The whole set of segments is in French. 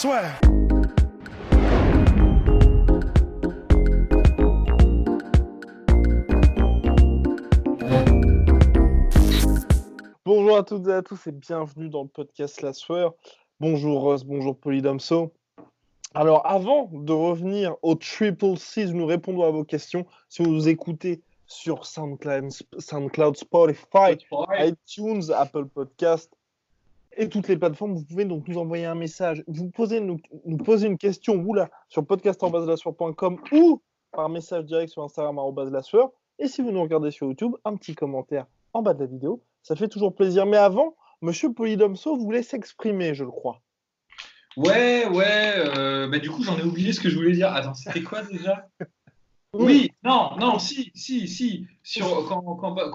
swear. Bonjour à toutes et à tous et bienvenue dans le podcast La Sueur. Bonjour Ross, bonjour Polydomso. Alors avant de revenir au Triple C, nous répondons à vos questions. Si vous nous écoutez sur SoundCloud, Spotify, iTunes, Apple Podcast et toutes les plateformes, vous pouvez donc nous envoyer un message. Vous nous posez une question sur podcast@lasueur.com ou par message direct sur Instagram @lasueur. Et si vous nous regardez sur YouTube, un petit commentaire en bas de la vidéo. Ça fait toujours plaisir. Mais avant, Monsieur Polydomso voulait s'exprimer, je le crois. Ouais, du coup, j'en ai oublié ce que je voulais dire. Attends, c'était quoi déjà? Oui, non, si.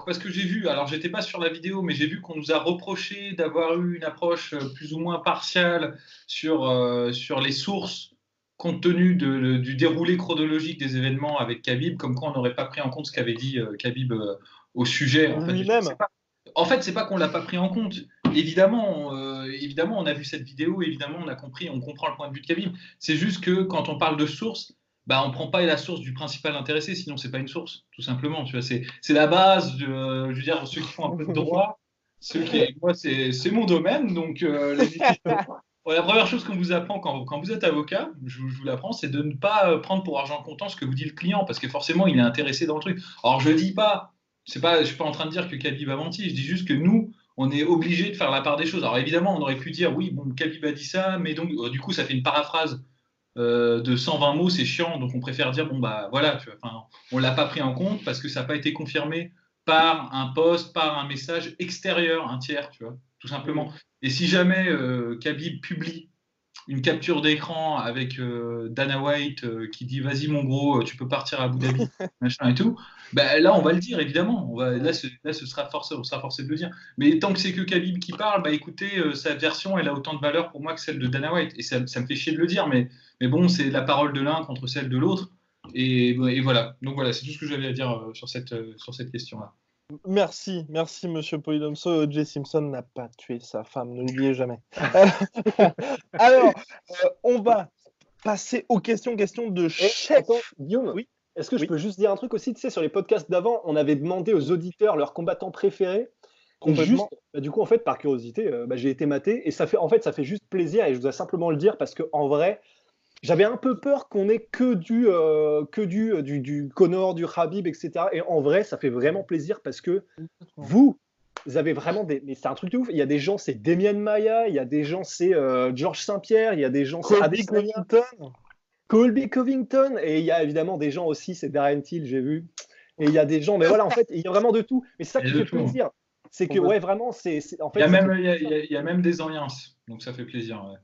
Parce que j'ai vu, alors j'étais pas sur la vidéo, mais j'ai vu qu'on nous a reproché d'avoir eu une approche plus ou moins partiale sur les sources, compte tenu du déroulé chronologique des événements avec Khabib, comme quoi on n'aurait pas pris en compte ce qu'avait dit Khabib au sujet. En fait, c'est pas qu'on l'a pas pris en compte. Évidemment, on a vu cette vidéo, évidemment, on comprend le point de vue de Khabib. C'est juste que quand on parle de source, on prend pas la source du principal intéressé, sinon c'est pas une source, tout simplement. Tu vois, c'est la base. Je veux dire, ceux qui font un peu de droit, moi, c'est mon domaine, donc la première chose qu'on vous apprend quand vous êtes avocat, je vous l'apprends, c'est de ne pas prendre pour argent comptant ce que vous dit le client, parce que forcément, il est intéressé dans le truc. Alors, je dis pas. Je suis pas en train de dire que Khabib a menti, je dis juste que nous, on est obligé de faire la part des choses. Alors évidemment, on aurait pu dire oui, bon, Khabib a dit ça, mais donc du coup, ça fait une paraphrase de 120 mots, c'est chiant, donc on préfère dire bon bah voilà, tu vois, on l'a pas pris en compte parce que ça n'a pas été confirmé par un post, par un message extérieur, un tiers, tu vois, tout simplement. Et si jamais Khabib publie une capture d'écran avec Dana White qui dit vas-y mon gros, tu peux partir à Abu Dhabi, machin et tout, là on va le dire évidemment, là ce sera forcé, on sera forcé de le dire. Mais tant que c'est que Khabib qui parle, écoutez, sa version elle a autant de valeur pour moi que celle de Dana White, et ça me fait chier de le dire, mais bon, c'est la parole de l'un contre celle de l'autre, et voilà. Donc voilà, c'est tout ce que j'avais à dire sur cette question-là. Merci Monsieur Polydomso. O.J. Simpson n'a pas tué sa femme, ne l'oubliez jamais. Alors, on va passer aux questions de chef. Attends, Guillaume, oui. Est-ce que je peux juste dire un truc aussi? Tu sais, sur les podcasts d'avant, on avait demandé aux auditeurs leurs combattants préférés. Et juste, du coup, en fait, par curiosité, j'ai été maté et ça fait juste plaisir, et je dois simplement le dire parce que en vrai, j'avais un peu peur qu'on ait que du Conor, du Khabib, etc. Et en vrai, ça fait vraiment plaisir parce que vous avez vraiment mais c'est un truc de ouf. Il y a des gens, c'est Demian Maia, il y a des gens, c'est Georges Saint-Pierre, il y a des gens, c'est Colby Covington, et il y a évidemment des gens aussi, c'est Darren Till, j'ai vu. Et il y a des gens, mais voilà, en fait, il y a vraiment de tout. Mais c'est ça qui fait plaisir. C'est que, ouais, vraiment, en fait. Il y a même des anciens, donc ça fait plaisir, ouais.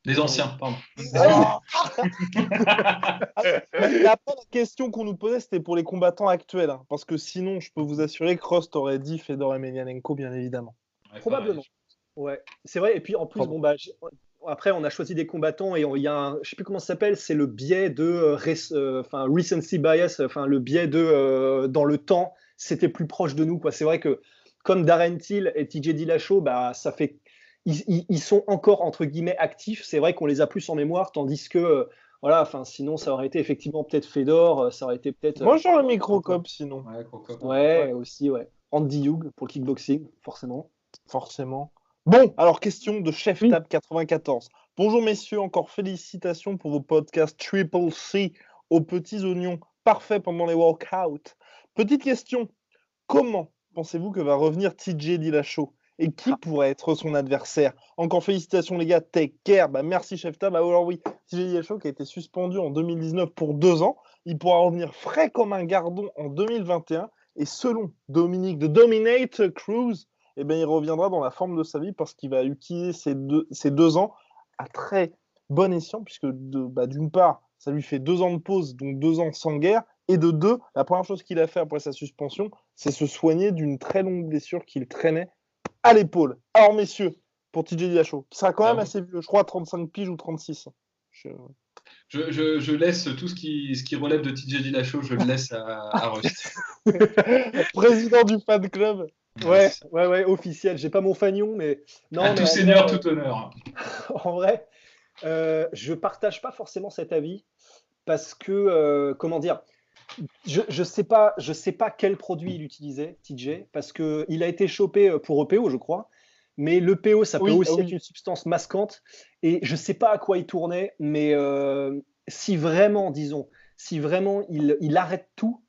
Des anciens, pardon. La question qu'on nous posait, c'était pour les combattants actuels. Hein, parce que sinon, je peux vous assurer que Rost aurait dit Fedor Emelianenko, bien évidemment. Ouais, probablement. Ouais, c'est vrai. Et puis en plus, après, on a choisi des combattants et il y a je sais plus comment ça s'appelle, c'est le biais de recency bias, le biais de dans le temps, c'était plus proche de nous, quoi. C'est vrai que comme Darren Till et TJ Dillashaw, ça fait ils sont encore entre guillemets actifs. C'est vrai qu'on les a plus en mémoire, tandis que sinon ça aurait été effectivement peut-être Fedor, ça aurait été peut-être. Moi j'aurais mis Crocop sinon. Ouais, aussi, ouais. Andy Hughes pour le kickboxing, forcément. Bon, alors question de Chef Tab 94. Bonjour messieurs, encore félicitations pour vos podcasts Triple C aux petits oignons, parfait pendant les workouts. Petite question, comment pensez-vous que va revenir TJ Dillashaw et qui pourrait être son adversaire? Encore félicitations les gars, take care. Merci Chef Tab. Alors oui, TJ Dillashaw qui a été suspendu en 2019 pour 2 ans, il pourra revenir frais comme un gardon en 2021 et selon Dominique de Dominate Cruz, il reviendra dans la forme de sa vie parce qu'il va utiliser ces 2 ans à très bon escient, puisque d'une part, ça lui fait 2 ans de pause, donc 2 ans sans guerre, et de 2, la première chose qu'il a fait après sa suspension, c'est se soigner d'une très longue blessure qu'il traînait à l'épaule. Alors messieurs, pour TJ Dillashaw, qui sera quand même assez vieux, je crois 35 piges ou 36. Je laisse tout ce qui relève de TJ Dillashaw, je le laisse à Rust. Président du fan club. Ouais, officiel. J'ai pas mon fanion, mais non. À tout seigneur, tout honneur. En vrai, Je partage pas forcément cet avis parce que, comment dire, je sais pas quel produit il utilisait, TJ, parce que il a été chopé pour EPO, je crois. Mais l'EPO, ça peut Oui, aussi être une substance masquante. Et je sais pas à quoi il tournait, mais si vraiment, disons, si vraiment il arrête tout,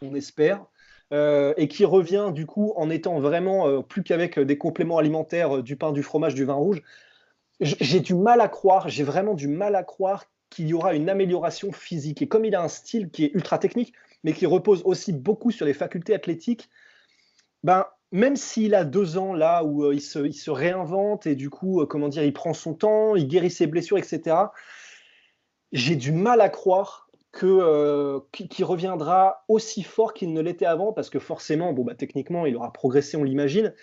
on espère, et qui revient du coup en étant vraiment plus qu'avec des compléments alimentaires, du pain, du fromage, du vin rouge, j'ai du mal à croire, j'ai vraiment du mal à croire qu'il y aura une amélioration physique. Et comme il a un style qui est ultra technique, mais qui repose aussi beaucoup sur les facultés athlétiques, ben, même s'il a 2 ans là où il se réinvente et du coup, comment dire, il prend son temps, il guérit ses blessures, etc., j'ai du mal à croire qu'il reviendra aussi fort qu'il ne l'était avant, parce que forcément, bon, bah, techniquement, il aura progressé, on l'imagine,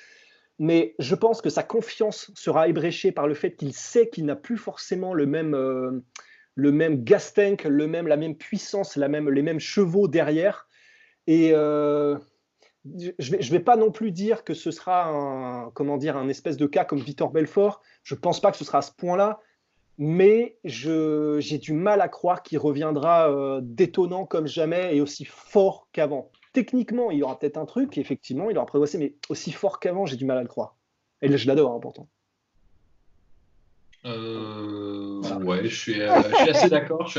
mais je pense que sa confiance sera ébréchée par le fait qu'il sait qu'il n'a plus forcément le même gas tank, la même puissance, les mêmes chevaux derrière. Et je vais pas non plus dire que ce sera comment dire, un espèce de cas comme Vitor Belfort. Je pense pas que ce sera à ce point-là, mais j'ai du mal à croire qu'il reviendra détonnant comme jamais et aussi fort qu'avant. Techniquement, il y aura peut-être un truc, effectivement, il aura progressé, mais aussi fort qu'avant, j'ai du mal à le croire. Et là, je l'adore, hein, pourtant. Ouais, je suis assez d'accord.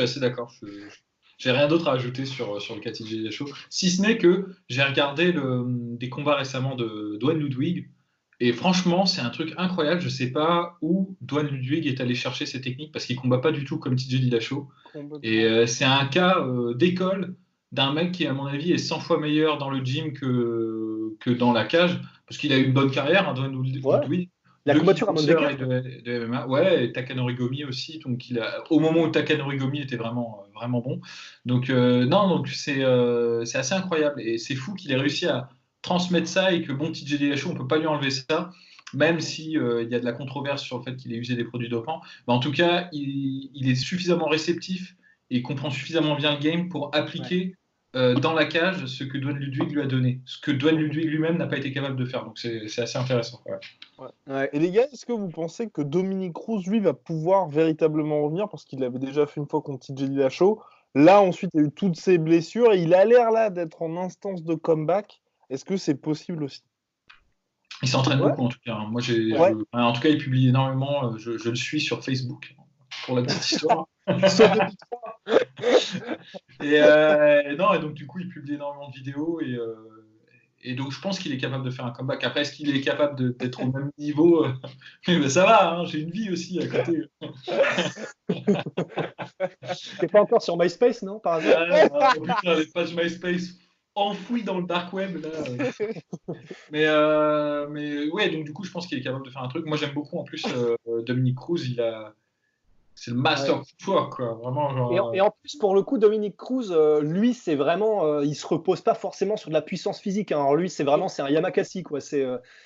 J'ai rien d'autre à ajouter sur le KTG Show, si ce n'est que j'ai regardé des combats récemment de Duane Ludwig. Et franchement, c'est un truc incroyable. Je sais pas où Duane Ludwig est allé chercher ses techniques parce qu'il combat pas du tout comme TJ Dillashaw. Et c'est un cas d'école d'un mec qui, à mon avis, est 100 fois meilleur dans le gym que dans la cage parce qu'il a eu une bonne carrière, hein, Duane Ouais. Ludwig. La De combatture à kickboxer Mondecker. et de MMA. Ouais, et Takanori Gomi aussi. Donc au moment où Takanori Gomi était vraiment bon. Donc non, donc c'est assez incroyable. Et c'est fou qu'il ait réussi à transmettre ça et que bon, TJ Dillashaw, on peut pas lui enlever ça, même si il y a de la controverse sur le fait qu'il ait usé des produits dopants. Mais en tout cas, il est suffisamment réceptif et comprend suffisamment bien le game pour appliquer dans la cage ce que Duane Ludwig lui a donné, ce que Duane Ludwig lui-même n'a pas été capable de faire. Donc c'est assez intéressant. Ouais. Ouais. Et les gars, est-ce que vous pensez que Dominique Cruz, lui, va pouvoir véritablement revenir parce qu'il l'avait déjà fait une fois contre TJ Dillashaw. Là, ensuite, il y a eu toutes ses blessures et il a l'air là d'être en instance de comeback. Est-ce que c'est possible aussi? Il s'entraîne Ouais. beaucoup en tout cas. Moi, Ouais. en tout cas, il publie énormément. Je le suis sur Facebook pour la petite histoire. Sauf 2003. Non, et donc du coup, il publie énormément de vidéos et donc je pense qu'il est capable de faire un comeback. Après, est-ce qu'il est capable d'être au même niveau? Ben, ça va, hein, j'ai une vie aussi à côté. T'es pas encore sur MySpace, non, par hasard? Oh putain, les pages MySpace enfouies dans le dark web là. Mais ouais, donc du coup, je pense qu'il est capable de faire un truc. Moi, j'aime beaucoup en plus Dominique Cruz. C'est le master Ouais. footwork, quoi. Vraiment, genre, Et en plus, pour le coup, Dominique Cruz, lui, c'est vraiment, il se repose pas forcément sur de la puissance physique, hein. Alors lui, c'est un Yamakasi, quoi.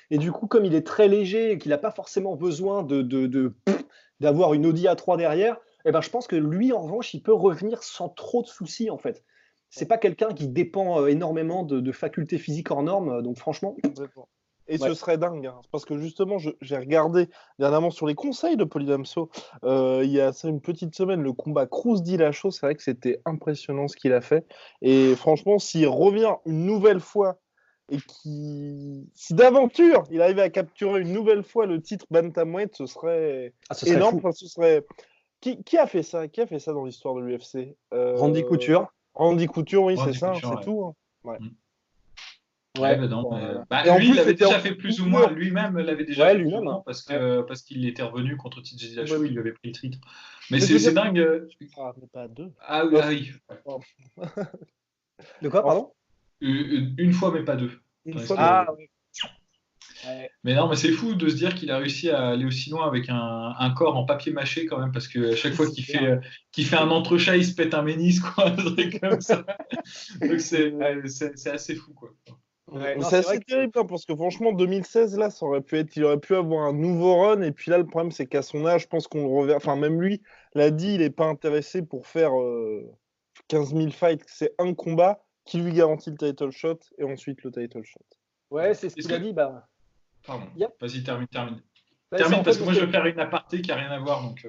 Et du coup, comme il est très léger et qu'il n'a pas forcément besoin d'avoir une Audi A3 derrière, eh ben, je pense que lui, en revanche, il peut revenir sans trop de soucis, en fait. C'est pas quelqu'un qui dépend énormément de facultés physiques hors normes, donc franchement, Complètement. Et ouais. ce serait dingue, hein, parce que justement, j'ai regardé dernièrement sur les conseils de Polydamso, il y a ça une petite semaine, le combat Cruz-Dillashaw, c'est vrai que c'était impressionnant ce qu'il a fait. Et franchement, s'il revient une nouvelle fois et si d'aventure il arrivait à capturer une nouvelle fois le titre bantamweight, ce serait Ah, ce serait énorme. fou. Enfin, ce serait... Qui a fait ça? Qui a fait ça dans l'histoire de l'UFC? Randy Couture. Randy Couture, oui, c'est Randy ça, hein, Couture, c'est ouais. tout, hein. Ouais. Mm. Ouais, Ouais. bah non, Bon, bah, Et en lui, il plus, l'avait c'était en déjà fait plus ou moins, couleur. lui-même l'avait déjà ouais, fait plus ou lui-même, moins hein. Ouais. parce qu'il était revenu contre TJ Ouais, Dillashaw, il oui. lui avait pris le titre. Mais Mais je veux c'est dire, dingue. mais pas deux. Ah, oui, Oh, ah oui, pardon. De quoi, Enfin, pardon? une fois, mais pas deux. une Parce fois, mais que... Ah, ouais. Ouais. Mais non, mais c'est fou de se dire qu'il a réussi à aller aussi loin avec un corps en papier mâché quand même, parce que à chaque fois C'est clair. qu'il fait un entrechat, il se pète un ménisque, quoi, un truc comme ça. Donc c'est assez fou, quoi. Ouais, non, c'est c'est vrai assez que terrible, hein, parce que franchement, 2016, là, il aurait pu avoir un nouveau run. Et puis là, le problème, c'est qu'à son âge, je pense qu'on le reverra. Enfin, même lui l'a dit, il n'est pas intéressé pour faire 15 000 fights. C'est un combat qui lui garantit le title shot et ensuite le title shot. ouais, c'est ce Est-ce qu'il a que... dit. Bah, Pardon, yep. vas-y, termine. Termine parce que moi je vais faire une aparté qui n'a rien à voir. Donc,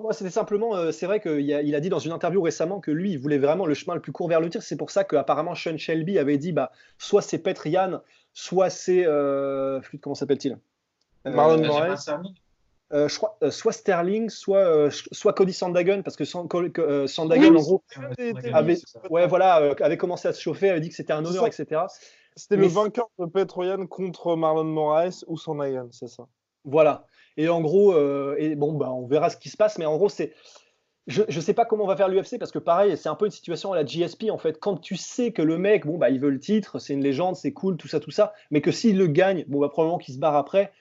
moi, c'était simplement, c'est vrai qu'il a dit dans une interview récemment que lui, il voulait vraiment le chemin le plus court vers le titre. C'est pour ça qu'apparemment Sean Shelby avait dit, soit c'est Petr Yan, soit c'est, comment s'appelle-t-il Marlon Benjamin Moraes. Sami. Je crois, soit Sterling, soit Cody Sandhagen, parce que Sandhagen, en gros, avait commencé à se chauffer, avait dit que c'était un honneur, etc. C'était le vainqueur de Petr Yan contre Marlon Moraes ou Sandhagen, c'est ça. Voilà. Et en gros, on verra ce qui se passe, mais en gros, je ne sais pas comment on va faire l'UFC parce que pareil, c'est un peu une situation à la GSP en fait. Quand tu sais que le mec, il veut le titre, c'est une légende, c'est cool, tout ça, mais que s'il le gagne, probablement qu'il se barre après.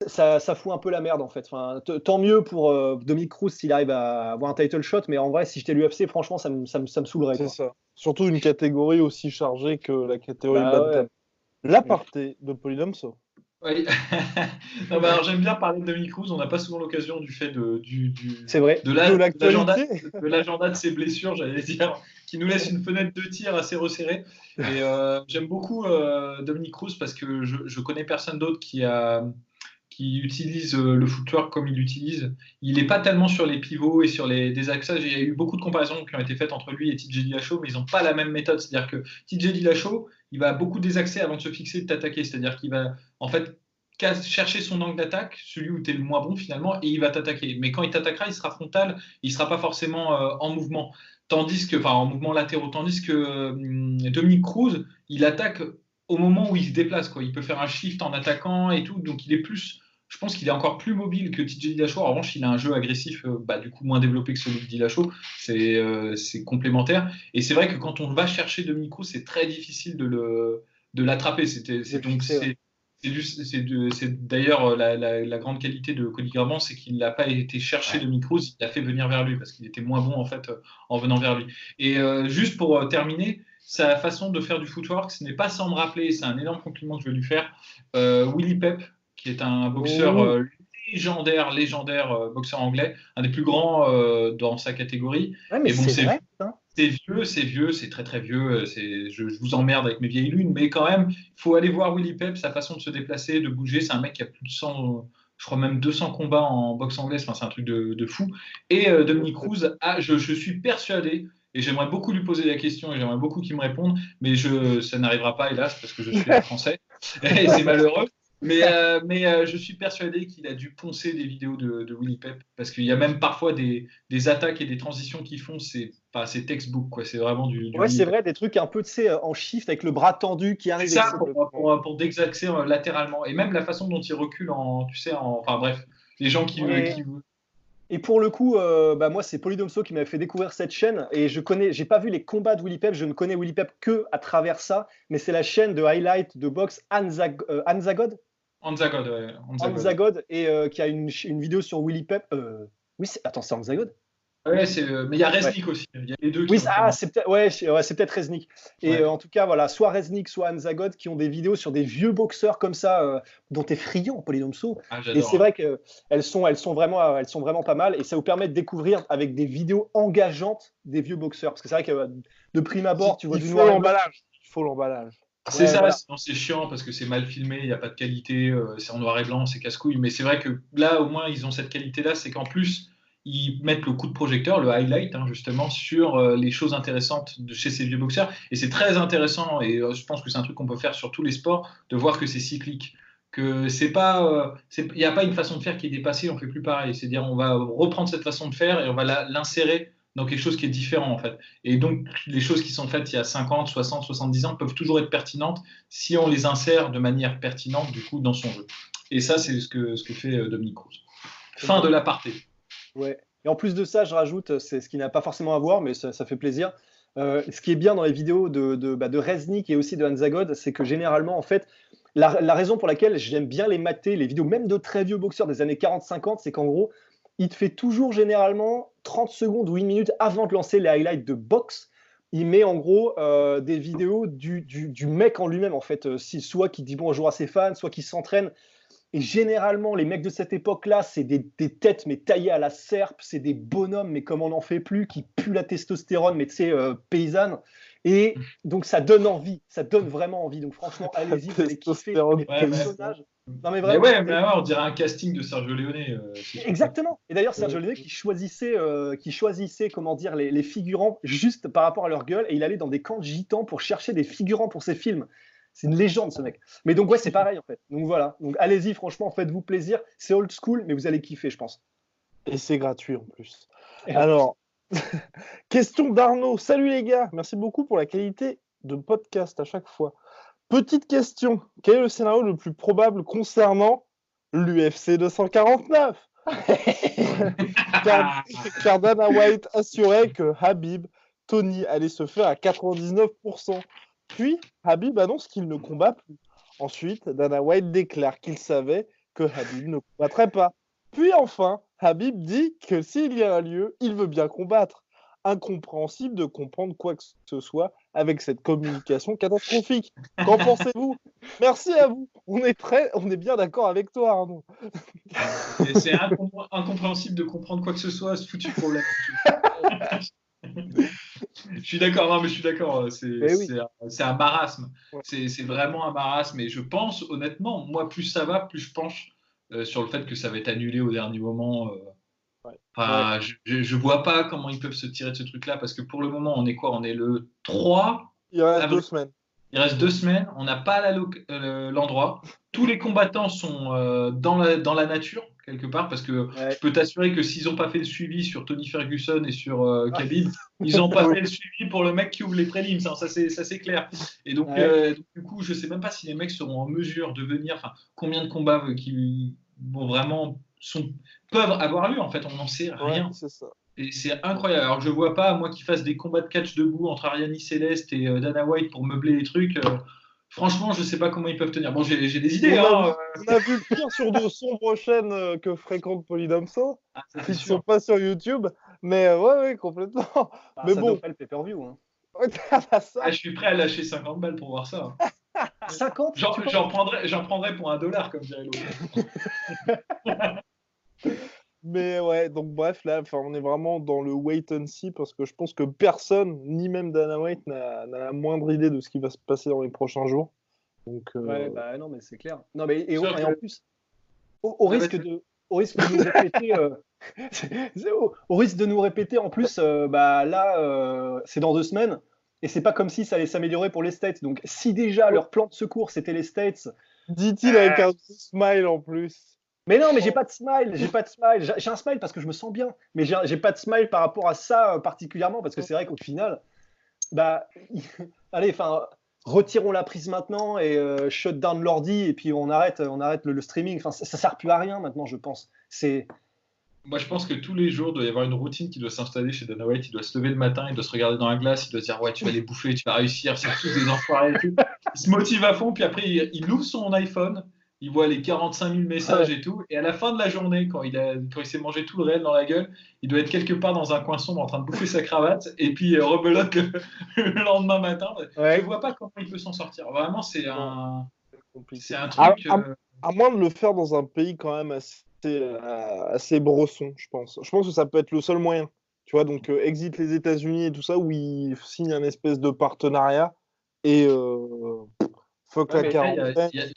Ça fout un peu la merde en fait. Enfin, tant mieux pour Dominick Cruz s'il arrive à avoir un title shot, mais en vrai, si j'étais l'UFC, franchement, ça me saoulerait. C'est ça. Surtout une catégorie aussi chargée que la catégorie bantam. Ouais. L'aparté de Polydomso. Oui. Non, alors, j'aime bien parler de Dominick Cruz. On n'a pas souvent l'occasion du fait c'est vrai. de l'agenda de ses blessures, j'allais dire, qui nous laisse une fenêtre de tir assez resserrée. Et j'aime beaucoup Dominick Cruz parce que je connais personne d'autre qui utilise le footwork comme il l'utilise. Il n'est pas tellement sur les pivots et sur des axes. Il y a eu beaucoup de comparaisons qui ont été faites entre lui et TJ Dillashaw, mais ils n'ont pas la même méthode. C'est-à-dire que TJ Dillashaw, il va beaucoup désaxer avant de se fixer et de t'attaquer. C'est-à-dire qu'il va en fait chercher son angle d'attaque, celui où tu es le moins bon finalement, et il va t'attaquer. Mais quand il t'attaquera, il sera frontal, il ne sera pas forcément en mouvement. En mouvement latéraux. Tandis que Dominick Cruz, il attaque au moment où il se déplace. Il peut faire un shift en attaquant et tout. Donc il est plus... Je pense qu'il est encore plus mobile que TJ Dillashaw. En revanche, il a un jeu agressif du coup moins développé que celui de Dillashaw. C'est complémentaire. Et c'est vrai que quand on va chercher Dominick Cruz, c'est très difficile de l'attraper. C'est d'ailleurs la grande qualité de Cody Garbrandt, c'est qu'il n'a pas été chercher Dominick Cruz, il l'a fait venir vers lui parce qu'il était moins bon en fait en venant vers lui. Et juste pour terminer, sa façon de faire du footwork, ce n'est pas sans me rappeler, c'est un énorme compliment que je vais lui faire, Willie Pep, qui est un boxeur légendaire boxeur anglais, un des plus grands dans sa catégorie. Ouais, mais c'est vrai, hein. C'est vieux, c'est très très vieux. Je vous emmerde avec mes vieilles lunes, mais quand même, il faut aller voir Willie Pep, sa façon de se déplacer, de bouger. C'est un mec qui a plus de 100, je crois même 200 combats en boxe anglaise. Enfin, c'est un truc de fou. Et Dominick Cruz, je suis persuadé, et j'aimerais beaucoup lui poser la question et j'aimerais beaucoup qu'il me réponde, mais ça n'arrivera pas, hélas, parce que je suis français. Et c'est malheureux. Mais je suis persuadé qu'il a dû poncer des vidéos de Willie Pep parce qu'il y a même parfois des attaques et des transitions qu'ils font, c'est textbook, quoi. C'est vraiment du ouais, c'est vrai, des trucs un peu en shift avec le bras tendu qui arrive. C'est ça, pour désaxer latéralement. Et même la façon dont il recule enfin bref, les gens qui. Et pour le coup, moi, c'est Polydomso qui m'avait fait découvrir cette chaîne. Et j'ai pas vu les combats de Willie Pep. Je ne connais Willie Pep que à travers ça. Mais c'est la chaîne de highlight de boxe Anzagod. Anzagod, et qui a une vidéo sur Willie Pep. Oui, c'est Anzagod. Ouais, mais il y a Resnick aussi. Il y a les deux. C'est peut-être Resnick. Et en tout cas, voilà, soit Resnick, soit Anzagod qui ont des vidéos sur des vieux boxeurs comme ça, dont tu es friand, Polydomso. Et c'est vrai qu'elles sont vraiment pas mal. Et ça vous permet de découvrir avec des vidéos engageantes des vieux boxeurs. Parce que c'est vrai que de prime abord, tu vois du noir. Il faut l'emballage. C'est ça, voilà. Sinon c'est chiant parce que c'est mal filmé, il n'y a pas de qualité, c'est en noir et blanc, c'est casse-couille. Mais c'est vrai que là, au moins, ils ont cette qualité-là, c'est qu'en plus, ils mettent le coup de projecteur, le highlight, justement, sur les choses intéressantes de chez ces vieux boxeurs. Et c'est très intéressant, et je pense que c'est un truc qu'on peut faire sur tous les sports, de voir que c'est cyclique. Que c'est pas, il n'y a pas une façon de faire qui est dépassée, on ne fait plus pareil. C'est-à-dire, on va reprendre cette façon de faire et on va l'insérer dans quelque chose qui est différent en fait. Et donc les choses qui sont faites il y a 50, 60, 70 ans peuvent toujours être pertinentes si on les insère de manière pertinente du coup dans son jeu. Et ça c'est ce que fait Dominick Cruz. Fin de l'aparté. Ouais. Et en plus de ça, je rajoute, c'est ce qui n'a pas forcément à voir, mais ça fait plaisir. Ce qui est bien dans les vidéos de Resnick et aussi de Anzagod, c'est que généralement en fait, la raison pour laquelle j'aime bien les mater, les vidéos même de très vieux boxeurs des années 40-50, c'est qu'en gros, il te fait toujours généralement 30 secondes ou 1 minute avant de lancer les highlights de boxe. Il met en gros des vidéos du mec en lui-même, en fait, soit qui dit bonjour à ses fans, soit qui s'entraîne. Et généralement, les mecs de cette époque-là, c'est des têtes mais taillées à la serpe, c'est des bonhommes, mais comme on n'en fait plus, qui puent la testostérone, mais tu sais, paysanne. Et donc ça donne envie, ça donne vraiment envie. Donc franchement, allez-y, vous allez kiffer les personnages. Non, mais vraiment, mais ouais, on dirait un casting de Sergio Leone. Exactement. Et d'ailleurs, Sergio Leone qui choisissait comment dire, les figurants juste par rapport à leur gueule, et il allait dans des camps de gitans pour chercher des figurants pour ses films. C'est une légende, ce mec. Mais donc, ouais, c'est pareil, en fait. Donc, voilà. Donc, allez-y, franchement, faites-vous plaisir. C'est old school, mais vous allez kiffer, je pense. Et c'est gratuit, en plus. Alors, question d'Arnaud. Salut, les gars. Merci beaucoup pour la qualité de podcast à chaque fois. Petite question. Quel est le scénario le plus probable concernant l'UFC 249 ? car Dana White assurait que Tony allait se faire à 99%. Puis, Khabib annonce qu'il ne combat plus. Ensuite, Dana White déclare qu'il savait que Khabib ne combattrait pas. Puis enfin, Khabib dit que s'il y a un lieu, il veut bien combattre. Incompréhensible de comprendre quoi que ce soit avec cette communication catastrophique. Qu'en pensez-vous ? Merci à vous. On est bien d'accord avec toi, Arnaud. C'est incompréhensible de comprendre quoi que ce soit, ce foutu problème. Je suis d'accord, non, mais je suis d'accord. C'est un marasme. Ouais. C'est vraiment un marasme. Et je pense, honnêtement, moi, plus ça va, plus je penche sur le fait que ça va être annulé au dernier moment. Enfin, je vois pas comment ils peuvent se tirer de ce truc-là, parce que pour le moment, on est quoi ? On est le 3. Il reste 2 semaines. Il reste 2 semaines. On n'a pas l'endroit. Tous les combattants sont dans la nature, quelque part, parce que je peux t'assurer que s'ils n'ont pas fait le suivi sur Tony Ferguson et sur Khabib, ils n'ont pas fait le suivi pour le mec qui ouvre les prélims. Ça c'est clair. Et donc, du coup, je sais même pas si les mecs seront en mesure de venir. Enfin, combien de combats qui vont vraiment peuvent avoir lieu, en fait, on n'en sait rien. C'est ça. Et c'est incroyable. Alors, je vois pas, moi, qu'ils fassent des combats de catch debout entre Ariane Céleste et Dana White pour meubler les trucs. Franchement, je sais pas comment ils peuvent tenir. Bon, j'ai des idées. On a vu le pire sur de sombres chaînes que fréquente Polydomso, qui ne sont pas sur YouTube. Mais ouais, complètement. Mais ça bon. doit pas le pay-per-view. Hein. Je suis prêt à lâcher 50 balles pour voir ça. 50 J'en prendrais pour $1, comme dirait l'autre. Mais ouais, donc bref, là, on est vraiment dans le wait and see, parce que je pense que personne, ni même Dana White, n'a la moindre idée de ce qui va se passer dans les prochains jours. Donc, ouais, bah non, mais c'est clair. Non, mais et en plus, au risque de nous répéter, au risque de nous répéter, en plus, là, c'est dans 2 semaines. Et c'est pas comme si ça allait s'améliorer pour les States. Donc, si déjà leur plan de secours c'était les States, dit-il avec un smile en plus. Mais non, mais j'ai pas de smile. J'ai un smile parce que je me sens bien, mais j'ai pas de smile par rapport à ça particulièrement, parce que c'est vrai qu'au final, allez, retirons la prise maintenant et shut down l'ordi, et puis on arrête le streaming. Enfin, ça sert plus à rien maintenant, je pense. Moi, je pense que tous les jours, il doit y avoir une routine qui doit s'installer chez Dana White. Il doit se lever le matin, il doit se regarder dans la glace, il doit se dire « Ouais, tu vas les bouffer, tu vas réussir, c'est tous des enfoirés et tout. » Il se motive à fond, puis après, il ouvre son iPhone, il voit les 45 000 messages et tout, et à la fin de la journée, quand il s'est mangé tout le réel dans la gueule, il doit être quelque part dans un coin sombre en train de bouffer sa cravate, et puis rebelote le lendemain matin. Je ne vois pas comment il peut s'en sortir. Vraiment, c'est un truc... À moins de le faire dans un pays quand même assez brosson, je pense. Je pense que ça peut être le seul moyen. Tu vois, donc exit les États-Unis et tout ça, où ils signent un espèce de partenariat et fuck la quarantaine. Il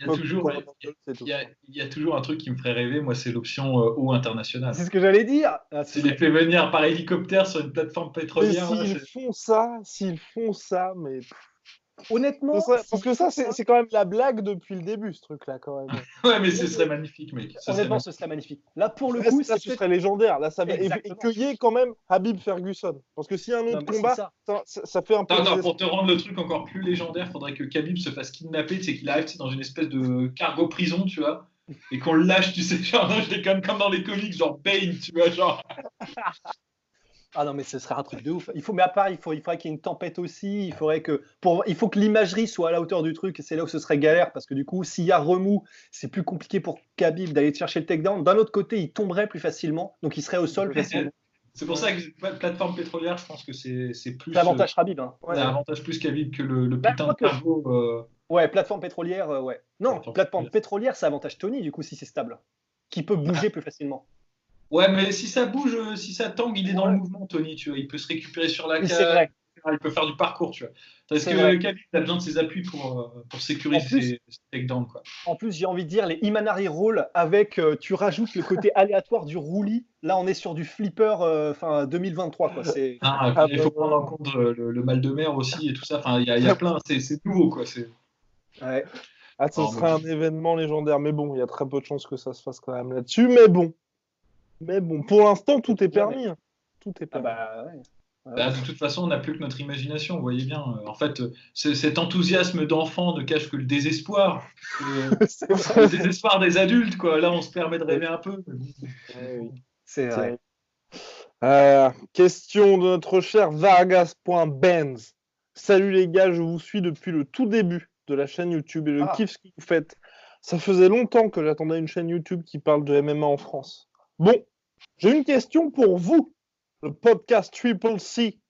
y a toujours un truc qui me ferait rêver, moi, c'est l'option eau internationale. C'est ce que j'allais dire. S'ils les fait venir par hélicoptère sur une plateforme pétrolière. Mais s'ils font ça, mais... Honnêtement, parce que ça, c'est quand même la blague depuis le début, ce truc-là, quand même. Ouais, mais ce serait magnifique, mec. Honnêtement, ce serait magnifique. Là, pour le coup, ce serait légendaire. Là, ça et qu'il y ait quand même Khabib Ferguson. Parce que s'il y a un autre combat, ça fait un peu... Attends, pour te rendre le truc encore plus légendaire, il faudrait que Khabib se fasse kidnapper, c'est qu'il arrive dans une espèce de cargo prison, tu vois, et qu'on le lâche, tu sais, genre, je déconne, comme dans les comics, genre Bane, tu vois, genre... Ah non, mais ce serait un truc de ouf. Mais à part, il faudrait qu'il y ait une tempête aussi. Il faut que l'imagerie soit à la hauteur du truc. Et c'est là où ce serait galère, parce que du coup, s'il y a remous, c'est plus compliqué pour Khabib d'aller chercher le takedown. D'un autre côté, il tomberait plus facilement, donc il serait au sol facilement. C'est pour ça que plateforme pétrolière, je pense que c'est plus. C'est avantage Khabib. Hein. C'est avantage plus Khabib que le putain de que... cargo. Ouais, plateforme pétrolière, ouais. Non, plateforme pétrolière, ça avantage Tony, du coup, si c'est stable. Qui peut bouger plus facilement. Ouais, mais si ça bouge, si ça tangue, il est dans le mouvement, Tony, tu vois. Il peut se récupérer sur la cage. C'est vrai. Il peut faire du parcours, tu vois. Parce que Khabib a besoin de ses appuis pour sécuriser ses takedowns, quoi. En plus, j'ai envie de dire, les Imanari Roll avec, tu rajoutes le côté aléatoire du roulis. Là, on est sur du flipper 2023, quoi. Il faut prendre en compte le mal de mer aussi et tout ça. Enfin, il y a plein, c'est nouveau, quoi. Ouais. Ce serait un événement légendaire, mais bon, il y a très peu de chances que ça se fasse quand même là-dessus. Mais bon, pour l'instant, tout est permis. Hein. Tout est permis. De toute façon, on n'a plus que notre imagination, vous voyez bien. En fait, cet enthousiasme d'enfant ne cache que le désespoir. Le désespoir des adultes, quoi. Là, on se permet de rêver un peu. Oui. C'est vrai. Question de notre cher Vargas.benz. Salut les gars, je vous suis depuis le tout début de la chaîne YouTube et je kiffe ce que vous faites. Ça faisait longtemps que j'attendais une chaîne YouTube qui parle de MMA en France. Bon, j'ai une question pour vous, le podcast Triple C.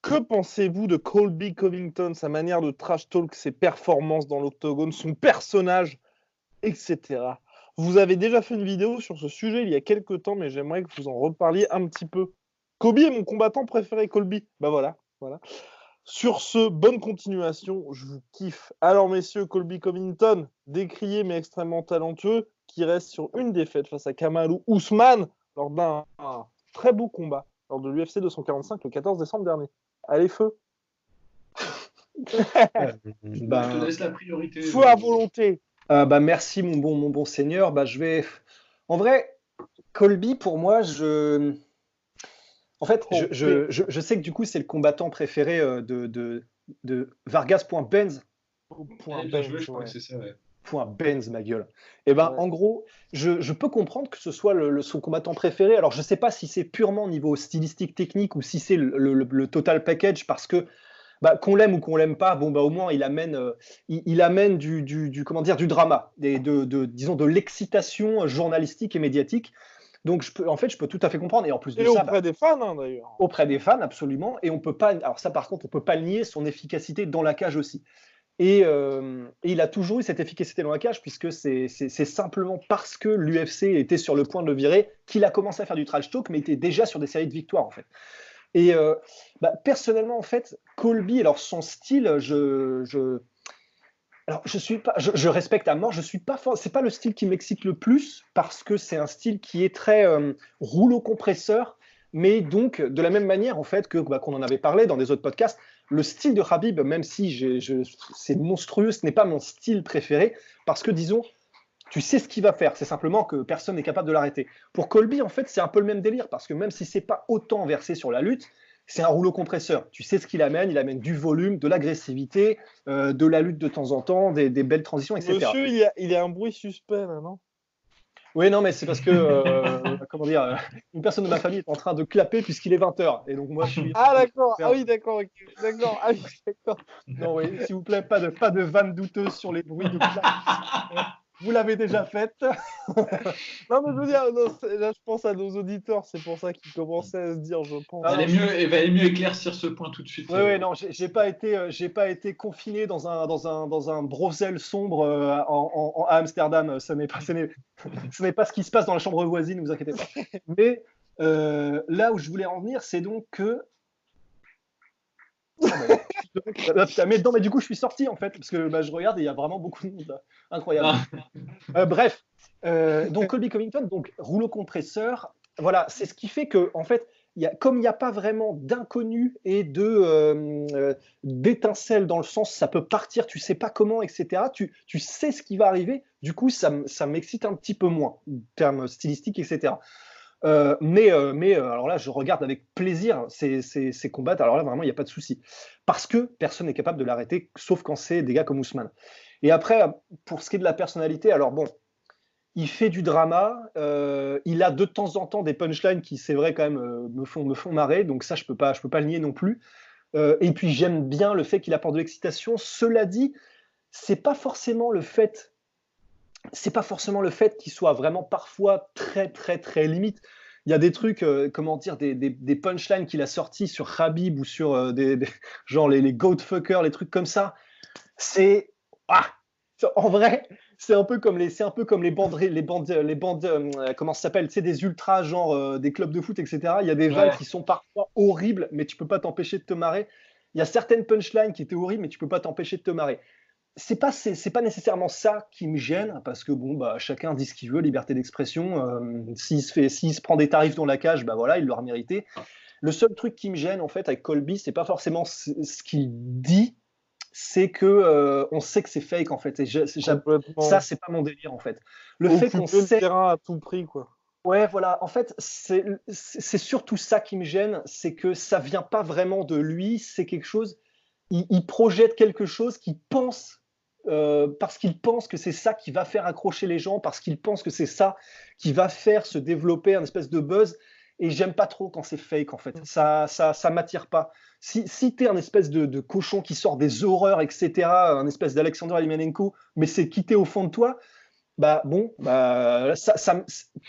Que pensez-vous de Colby Covington, sa manière de trash talk, ses performances dans l'octogone, son personnage, etc. Vous avez déjà fait une vidéo sur ce sujet il y a quelques temps, mais j'aimerais que vous en reparliez un petit peu. Colby est mon combattant préféré, Colby. Bah voilà. Sur ce, bonne continuation, je vous kiffe. Alors messieurs, Colby Covington, décrié mais extrêmement talentueux, qui reste sur une défaite face à Kamaru Usman lors d'un très beau combat lors de l'UFC 245 le 14 décembre dernier. Allez, feu. Je te laisse la priorité. Feu à volonté. Merci mon bon seigneur. En vrai, Colby, pour moi, En fait, je sais que du coup, c'est le combattant préféré de Vargas.benz. Benz, ma gueule. En gros, je peux comprendre que ce soit son combattant préféré. Alors, je ne sais pas si c'est purement au niveau stylistique, technique ou si c'est le total package parce que qu'on l'aime ou qu'on l'aime pas, au moins il amène du drama, disons de l'excitation journalistique et médiatique. Donc je peux tout à fait comprendre. Et en plus de ça, auprès des fans d'ailleurs. Auprès des fans, absolument. Et on peut pas. Alors ça, par contre, on peut pas nier son efficacité dans la cage aussi. Et il a toujours eu cette efficacité dans la cage puisque c'est simplement parce que l'UFC était sur le point de le virer qu'il a commencé à faire du trash talk, mais il était déjà sur des séries de victoires en fait. Et personnellement, en fait, Colby, alors son style, je respecte à mort. C'est pas le style qui m'excite le plus parce que c'est un style qui est très rouleau compresseur. Mais donc, de la même manière, en fait, qu'on en avait parlé dans des autres podcasts, le style de Khabib, même si c'est monstrueux, ce n'est pas mon style préféré parce que, disons, tu sais ce qu'il va faire. C'est simplement que personne n'est capable de l'arrêter. Pour Colby, en fait, c'est un peu le même délire parce que même si c'est pas autant versé sur la lutte, c'est un rouleau compresseur. Tu sais ce qu'il amène. Il amène du volume, de l'agressivité, de la lutte de temps en temps, des belles transitions, etc. Monsieur, il y a un bruit suspect, là, non? Oui, non, mais c'est parce que, une personne de ma famille est en train de clapper puisqu'il est 20h. Et donc, moi, je suis... Ah, d'accord. Ah oui, d'accord. Okay. D'accord. Ah oui, d'accord. Non, oui, s'il vous plaît, pas de vanne douteuse sur les bruits de clap. Vous l'avez déjà faite. Non, mais je veux dire, là, je pense à nos auditeurs. C'est pour ça qu'ils commençaient à se dire, je pense. Il valait mieux éclaircir ce point tout de suite. Oui, non, j'ai pas été confiné dans un brossel sombre à Amsterdam. Ce n'est pas ce qui se passe dans la chambre voisine, ne vous inquiétez pas. Mais là où je voulais en venir, c'est donc que mais du coup je suis sorti en fait parce que je regarde et il y a vraiment beaucoup de monde là. Incroyable. Bref, donc Colby Covington, donc rouleau compresseur, voilà, c'est ce qui fait que en fait comme il n'y a pas vraiment d'inconnu et d'étincelles dans le sens ça peut partir, tu sais pas comment, etc. Tu sais ce qui va arriver, du coup ça m'excite un petit peu moins en termes stylistiques, etc. Mais alors là, je regarde avec plaisir ces combats. Alors là, vraiment, il n'y a pas de souci. Parce que personne n'est capable de l'arrêter, sauf quand c'est des gars comme Ousmane. Et après, pour ce qui est de la personnalité, alors bon, il fait du drama. Il a de temps en temps des punchlines qui, c'est vrai, quand même, me font marrer. Donc ça, je peux pas le nier non plus. Et puis, j'aime bien le fait qu'il apporte de l'excitation. Cela dit, c'est pas forcément le fait qu'il soit vraiment parfois très, très, très limite. Il y a des trucs, comment dire, des punchlines qu'il a sortis sur Khabib ou sur genre les Goatfuckers, les trucs comme ça. C'est ah, en vrai, c'est un peu comme les bandes, comment ça s'appelle, tu sais, des ultras, genre des clubs de foot, etc. Il y a des vannes Ouais. qui sont parfois horribles, mais tu peux pas t'empêcher de te marrer. Il y a certaines punchlines qui étaient horribles, mais tu peux pas t'empêcher de te marrer. C'est pas nécessairement ça qui me gêne, parce que bon, bah, chacun dit ce qu'il veut, liberté d'expression. S'il se prend des tarifs dans la cage, bah voilà, il l'aura mérité. Le seul truc qui me gêne en fait avec Colby, c'est pas forcément ce qu'il dit, c'est que on sait que c'est fake en fait. Et Complètement. ça, c'est pas mon délire en fait. Le fait qu'on Occuper le sait, terrain à tout prix, quoi. ouais, voilà. En fait, c'est surtout ça qui me gêne, c'est que ça vient pas vraiment de lui. C'est quelque chose. Il projette quelque chose qu'il pense. Parce qu'il pense que c'est ça qui va faire accrocher les gens, parce qu'il pense que c'est ça qui va faire se développer un espèce de buzz. Et j'aime pas trop quand c'est fake en fait. Ça m'attire pas. Si t'es un espèce de cochon qui sort des horreurs, etc., un espèce d'Alexander Limanenko, mais c'est quitté au fond de toi, bah bon, bah,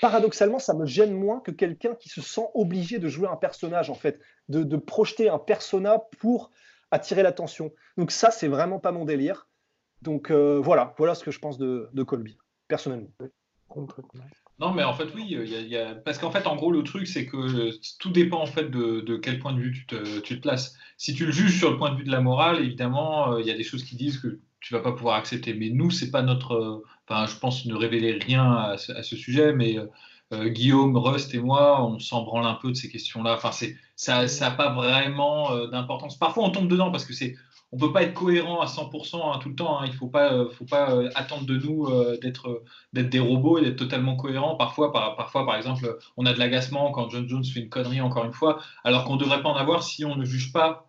paradoxalement, ça me gêne moins que quelqu'un qui se sent obligé de jouer un personnage en fait, de projeter un persona pour attirer l'attention. Donc ça, c'est vraiment pas mon délire. Donc voilà ce que je pense de Colby, personnellement. Complètement. Non, mais en fait, oui, parce qu'en fait, en gros, le truc, c'est que tout dépend en fait de quel point de vue tu te places. Si tu le juges sur le point de vue de la morale, évidemment, il y a des choses qui disent que tu vas pas pouvoir accepter. Mais nous, c'est pas notre. Enfin, je pense ne révéler rien à ce sujet, mais Guillaume, Rust et moi, on s'en branle un peu de ces questions-là. Enfin, ça a pas vraiment d'importance. Parfois, on tombe dedans parce que on peut pas être cohérent à 100% tout le temps. Hein. Il faut pas attendre de nous d'être des robots et d'être totalement cohérents. Parfois, par exemple, on a de l'agacement quand John Jones fait une connerie encore une fois, alors qu'on ne devrait pas en avoir si on ne juge pas,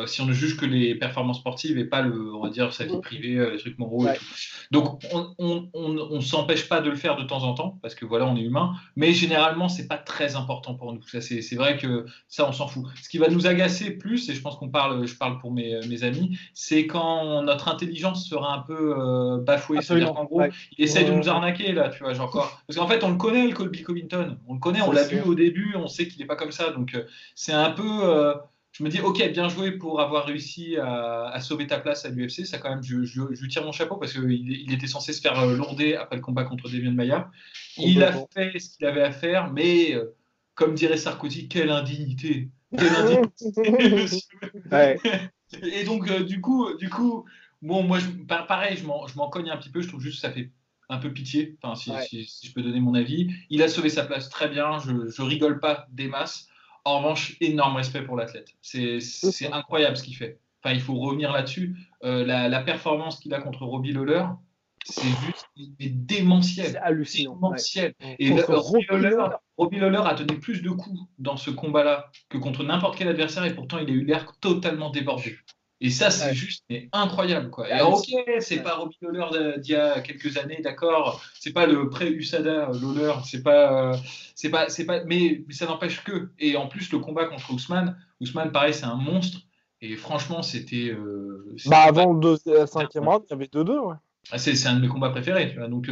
si on ne juge que les performances sportives et pas on va dire, sa vie privée, les trucs moraux et tout. Donc, on s'empêche pas de le faire de temps en temps parce que voilà, on est humain, mais généralement, c'est pas très important pour nous. Ça, c'est vrai que ça, on s'en fout. Ce qui va nous agacer plus, et je pense je parle pour mes amis, c'est quand notre intelligence sera un peu bafouée. C'est-à-dire qu'en gros, il essaye de nous arnaquer là, tu vois, genre quoi. Parce qu'en fait, on le connaît, le Colby Covington. On le connaît, on l'a vu au début, on sait qu'il n'est pas comme ça. Donc, c'est un peu. Je me dis, ok, bien joué pour avoir réussi à sauver ta place à l'UFC. Ça, quand même, je lui tire mon chapeau parce qu'il était censé se faire lourder après le combat contre Demian Maia. Il a fait ce qu'il avait à faire, mais comme dirait Sarkozy, quelle indignité! Quelle indignité, monsieur! Et donc, du coup, bon, moi, pareil, je m'en cogne un petit peu. Je trouve juste que ça fait un peu pitié, enfin, si je peux donner mon avis. Il a sauvé sa place très bien. Je rigole pas des masses. En revanche, énorme respect pour l'athlète. C'est incroyable ce qu'il fait. Enfin, il faut revenir là-dessus. La performance qu'il a contre Robbie Lawler, c'est juste démentiel. C'est hallucinant. Démentiel. Ouais. Et Robbie Lawler a donné plus de coups dans ce combat-là que contre n'importe quel adversaire et pourtant il a eu l'air totalement débordé. Et ça, c'est juste incroyable, quoi. Et alors, ok, c'est pas Robbie Lawler d'il y a quelques années, d'accord. C'est pas le pré-USADA Lawler, mais ça n'empêche que. Et en plus, le combat contre Ousmane, pareil, c'est un monstre. Et franchement, c'était. Avant le 5e round, il y avait 2-2, ouais. C'est un de mes combats préférés, tu vois. Donc,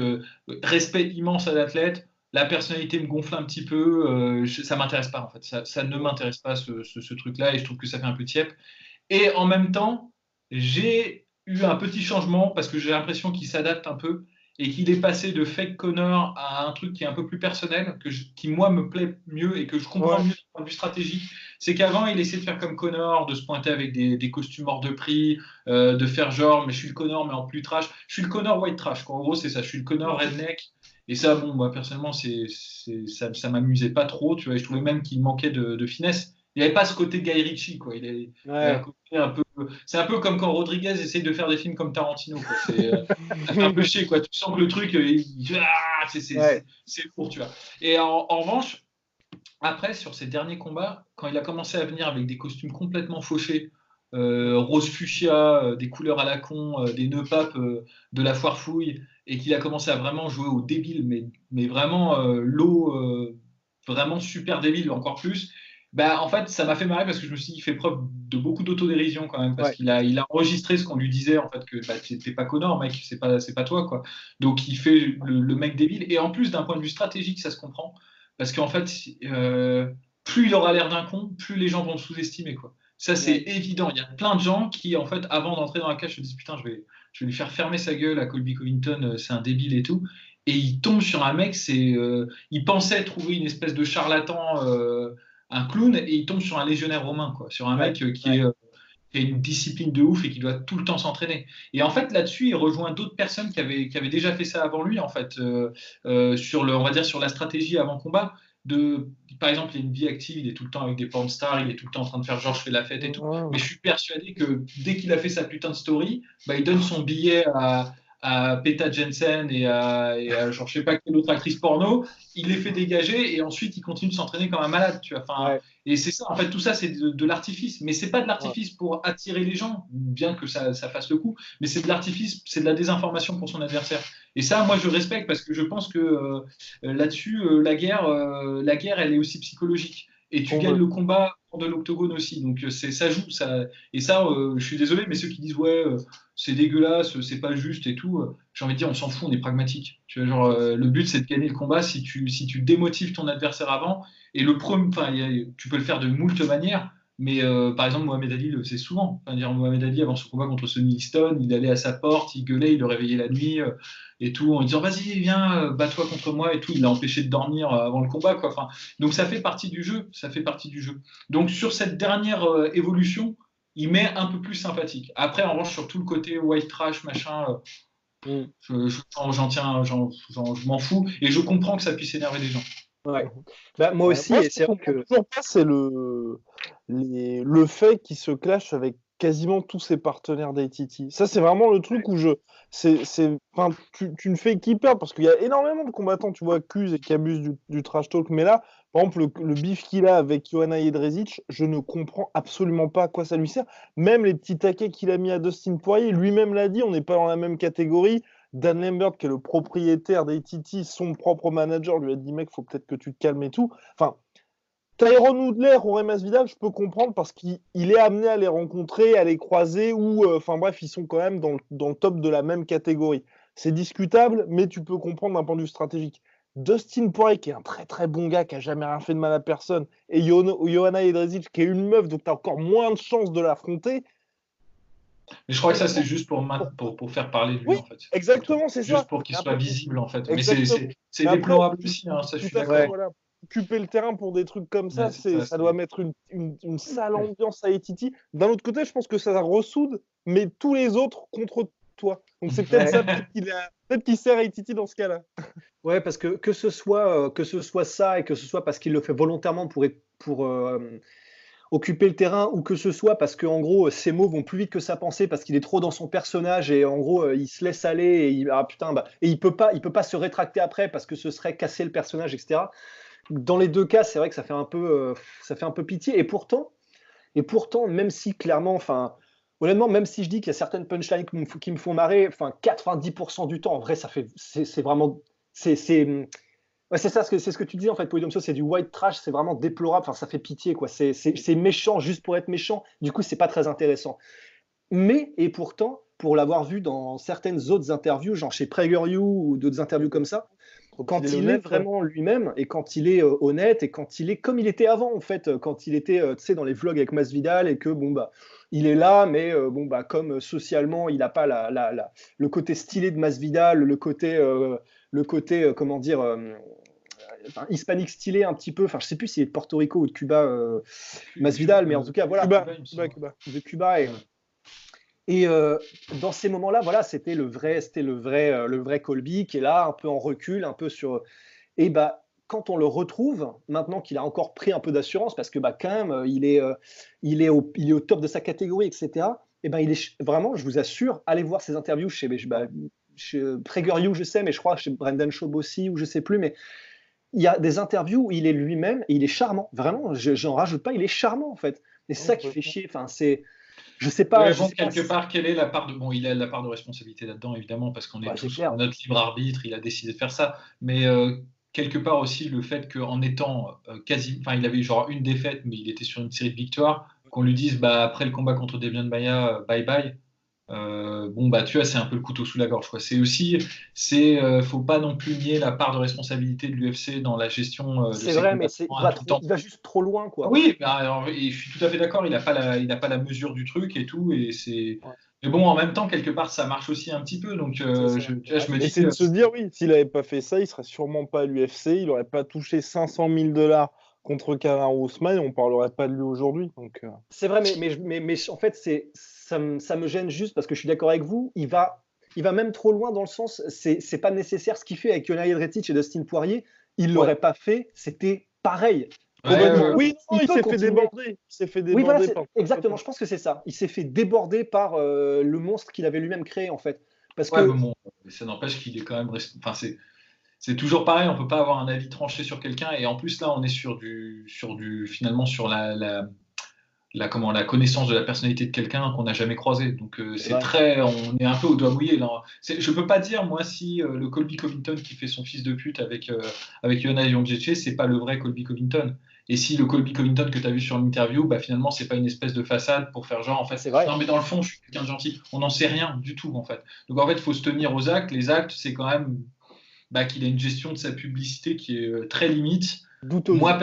respect immense à l'athlète. La personnalité me gonfle un petit peu. Ça m'intéresse pas, en fait. Ça ne m'intéresse pas, ce truc-là. Et je trouve que ça fait un peu tiep. Et en même temps, j'ai eu un petit changement parce que j'ai l'impression qu'il s'adapte un peu et qu'il est passé de fake Connor à un truc qui est un peu plus personnel, qui moi me plaît mieux et que je comprends mieux du point de vue stratégique. C'est qu'avant, il essayait de faire comme Connor, de se pointer avec des costumes hors de prix, de faire genre, mais je suis le Connor, mais en plus trash. Je suis le Connor white trash, quoi. En gros, c'est ça. Je suis le Connor redneck. Et ça, bon, moi, personnellement, ça m'amusait pas trop, tu vois. Et je trouvais même qu'il manquait de finesse. Il n'y avait pas ce côté Guy Ritchie, quoi. Il a un côté un peu. C'est un peu comme quand Rodriguez essaye de faire des films comme Tarantino, quoi. Ça fait un peu chier, quoi. Tu sens que le truc, c'est lourd, tu vois. Et en revanche, après, sur ses derniers combats, quand il a commencé à venir avec des costumes complètement fauchés, rose fuchsia, des couleurs à la con, des nœuds papes, de la foire fouille, et qu'il a commencé à vraiment jouer au débile, mais vraiment vraiment super débile, encore plus. Bah, en fait, ça m'a fait marrer parce que je me suis dit qu'il fait preuve de beaucoup d'autodérision quand même, parce qu'il a enregistré ce qu'on lui disait, en fait, que bah, t'es pas Connor, mec, c'est pas toi, quoi. Donc, il fait le mec débile. Et en plus, d'un point de vue stratégique, ça se comprend, parce qu'en fait, plus il aura l'air d'un con, plus les gens vont le sous-estimer, quoi. Ça, c'est évident. Il y a plein de gens qui, en fait, avant d'entrer dans la cage, se disent putain, je vais lui faire fermer sa gueule à Colby Covington, c'est un débile et tout. Et il tombe sur un mec, il pensait trouver une espèce de charlatan, un clown, et il tombe sur un légionnaire romain, quoi, sur un mec qui a une discipline de ouf et qui doit tout le temps s'entraîner. Et en fait, là-dessus, il rejoint d'autres personnes qui avaient déjà fait ça avant lui, en fait, on va dire sur la stratégie avant combat. Par exemple, il a une vie active, il est tout le temps avec des porn stars, il est tout le temps en train de faire genre je fais la fête et tout. Mais je suis persuadé que dès qu'il a fait sa putain de story, il donne son billet à Peta Jensen et à genre, je sais pas quelle autre actrice porno, il les fait dégager et ensuite il continue de s'entraîner comme un malade, tu vois. Enfin, et c'est ça, en fait, tout ça c'est de l'artifice, mais c'est pas de l'artifice pour attirer les gens, bien que ça fasse le coup, mais c'est de l'artifice, c'est de la désinformation pour son adversaire. Et ça, moi, je respecte parce que je pense que là-dessus, la guerre, elle est aussi psychologique. Et tu gagnes le combat de l'octogone aussi. Donc, ça joue. Ça... Et ça, je suis désolé, mais ceux qui disent ouais, c'est dégueulasse, c'est pas juste et tout, j'ai envie de dire, on s'en fout, on est pragmatique. Tu vois, genre, le but, c'est de gagner le combat si tu démotives ton adversaire avant. Et tu peux le faire de moult manières. Mais par exemple, Mohamed Ali le faisait souvent. Enfin, dire, Mohamed Ali, avant son combat contre Sonny Liston, il allait à sa porte, il gueulait, il le réveillait la nuit et tout, en disant vas-y, viens, bats-toi contre moi et tout. Il l'a empêché de dormir avant le combat, quoi. Enfin, donc ça fait partie du jeu. Ça fait partie du jeu. Donc sur cette dernière évolution, il m'est un peu plus sympathique. Après, en revanche, sur tout le côté white trash, machin, je m'en fous et je comprends que ça puisse énerver les gens. Ouais. Moi aussi, moi, et c'est vrai que c'est le fait qu'il se clash avec quasiment tous ses partenaires d'ATT. Ça, c'est vraiment le truc où tu ne fais qu'y perdre parce qu'il y a énormément de combattants, tu vois, accusent et qui abusent du trash talk. Mais là, par exemple, le bif qu'il a avec Joanna Jedrzejczyk, je ne comprends absolument pas à quoi ça lui sert. Même les petits taquets qu'il a mis à Dustin Poirier, lui-même l'a dit, on n'est pas dans la même catégorie. Dan Lambert, qui est le propriétaire d'ATT, son propre manager, lui a dit mec, faut peut-être que tu te calmes et tout. Enfin, Tyron Woodley, Jorge Masvidal, je peux comprendre parce qu'il est amené à les rencontrer, à les croiser, ou enfin bref, ils sont quand même dans le top de la même catégorie. C'est discutable, mais tu peux comprendre d'un point de vue stratégique. Dustin Poirier, qui est un très très bon gars, qui a jamais rien fait de mal à personne, et Joanna Jedrzejczyk, qui est une meuf, donc tu as encore moins de chances de l'affronter. Mais je crois que ça, c'est juste pour faire parler de lui, en fait. Exactement, c'est ça. Juste pour qu'il soit visible, en fait. Exactement. Mais c'est déplorable aussi, hein, ça, je suis d'accord. Voilà. Occuper le terrain pour des trucs comme ça, ça doit mettre une sale ambiance à ATT. D'un autre côté, je pense que ça ressoude, mais tous les autres contre toi. Donc c'est peut-être ça, peut-être qu'il sert ATT dans ce cas-là. Ouais, parce que ce soit ça et que ce soit parce qu'il le fait volontairement pour occuper le terrain ou que ce soit parce que en gros ses mots vont plus vite que sa pensée parce qu'il est trop dans son personnage et en gros il se laisse aller et il peut pas se rétracter après parce que ce serait casser le personnage, etc. Dans les deux cas, c'est vrai que ça fait un peu pitié et pourtant même si clairement, enfin honnêtement, même si je dis qu'il y a certaines punchlines qui me font marrer, enfin 90% du temps en vrai c'est vraiment ouais, c'est ça, c'est ce que tu dis en fait, Polydomso, c'est du white trash, c'est vraiment déplorable, enfin ça fait pitié quoi, c'est méchant juste pour être méchant, du coup c'est pas très intéressant. Mais, et pourtant, pour l'avoir vu dans certaines autres interviews, genre chez PragerU ou d'autres interviews comme ça, quand il est vraiment lui-même et quand il est honnête et quand il est comme il était avant en fait, quand il était tu sais dans les vlogs avec Masvidal et que bon bah il est là mais bon bah comme socialement il n'a pas le côté stylé de Masvidal, le côté comment dire hispanique stylé un petit peu, enfin je sais plus s'il est de Porto Rico ou de Cuba Masvidal, mais en tout cas voilà de Cuba et dans ces moments-là, voilà, c'était le vrai Colby qui est là, un peu en recul, un peu sur. Et bah, quand on le retrouve, maintenant qu'il a encore pris un peu d'assurance, parce que bah, quand même, il est au top de sa catégorie, etc. Et ben, il est vraiment, je vous assure, allez voir ses interviews chez PragerU, je sais, mais je crois chez Brendan Schaub aussi, ou je sais plus, mais il y a des interviews où il est lui-même et il est charmant. Vraiment, j'en rajoute pas, il est charmant en fait. Et c'est ça qui fait chier. Enfin, c'est. Je sais pas. Quelque part, quelle est la part de. Bon, il a la part de responsabilité là-dedans, évidemment, parce qu'on est tous notre libre arbitre, il a décidé de faire ça. Mais quelque part aussi, le fait qu'en étant Enfin, il avait genre une défaite, mais il était sur une série de victoires, qu'on lui dise, bah, après le combat contre Demian Maia, bye bye. Bon, bah, tu vois, c'est un peu le couteau sous la gorge, quoi. Faut pas non plus nier la part de responsabilité de l'UFC dans la gestion de C'est ses vrai, mais combattants. il va juste trop loin, quoi. Oui, bah, alors, et je suis tout à fait d'accord, il a pas la mesure du truc et tout, Ouais. mais bon, en même temps, quelque part, ça marche aussi un petit peu, donc tu vois, je me Mais dis, c'est de se dire, oui, s'il n'avait pas fait ça, il serait sûrement pas à l'UFC, il n'aurait pas touché 500 000 $ contre Kamaru Usman, et on parlerait pas de lui aujourd'hui. Donc, C'est vrai, mais en fait, ça me gêne juste parce que je suis d'accord avec vous. Il va même trop loin dans le sens, c'est pas nécessaire ce qu'il fait avec Jonah Jedrzejczyk et Dustin Poirier. Il l'aurait pas fait, c'était pareil. Oui, non, il s'est fait déborder. Il s'est fait Oui, voilà, déborder par... exactement. Je pense que c'est ça. Il s'est fait déborder par le monstre qu'il avait lui-même créé, en fait. Parce ouais, que mais bon, ça n'empêche qu'il est quand même, enfin, c'est toujours pareil, on peut pas avoir un avis tranché sur quelqu'un, et en plus là, on est finalement sur la connaissance de la personnalité de quelqu'un qu'on n'a jamais croisé. Donc on est un peu au doigt mouillé là. Je peux pas dire moi si le Colby Covington qui fait son fils de pute avec Joanna Jędrzejczyk, c'est pas le vrai Colby Covington. Et si le Colby Covington que tu as vu sur l'interview, bah finalement c'est pas une espèce de façade pour faire genre en fait. Non mais dans le fond je suis quelqu'un de gentil. On n'en sait rien du tout en fait. Donc en fait il faut se tenir aux actes. Les actes c'est quand même qu'il a une gestion de sa publicité qui est très limite, douteuse. Moi,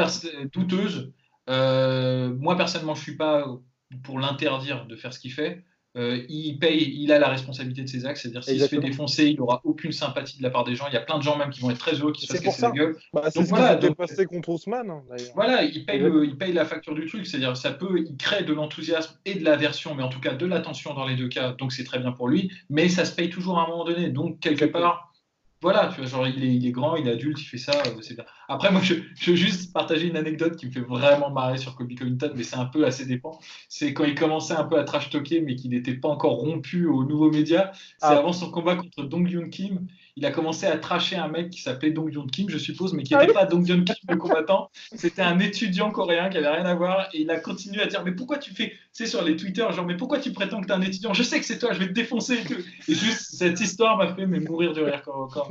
personnellement, je ne suis pas pour l'interdire de faire ce qu'il fait. Il a la responsabilité de ses actes, c'est-à-dire s'il se fait défoncer, il n'aura aucune sympathie de la part des gens. Il y a plein de gens même qui vont être très heureux, qui se fassent casser la gueule. C'est ce qui s'était passé contre Ousmane, d'ailleurs. Voilà, il paye la facture du truc, c'est-à-dire il crée de l'enthousiasme et de l'aversion, mais en tout cas de l'attention dans les deux cas, donc c'est très bien pour lui, mais ça se paye toujours à un moment donné. Donc, quelque part, voilà, tu vois, genre il est grand, il est adulte, il fait ça, c'est bien. Après, moi, je veux juste partager une anecdote qui me fait vraiment marrer sur Colby Covington, mais c'est un peu assez dépend. C'est quand il commençait un peu à trash-talker, mais qu'il n'était pas encore rompu aux nouveaux médias. C'est avant son combat contre Dong Hyun Kim. Il a commencé à trasher un mec qui s'appelait Dong Hyun Kim, je suppose, mais qui n'était pas Dong Hyun Kim, le combattant. C'était un étudiant coréen qui avait rien à voir, et il a continué à dire, mais pourquoi tu fais, c'est sur les Twitter, genre, mais pourquoi tu prétends que t'es un étudiant? Je sais que c'est toi, je vais te défoncer et tout. Et juste, cette histoire m'a fait mourir de rire quand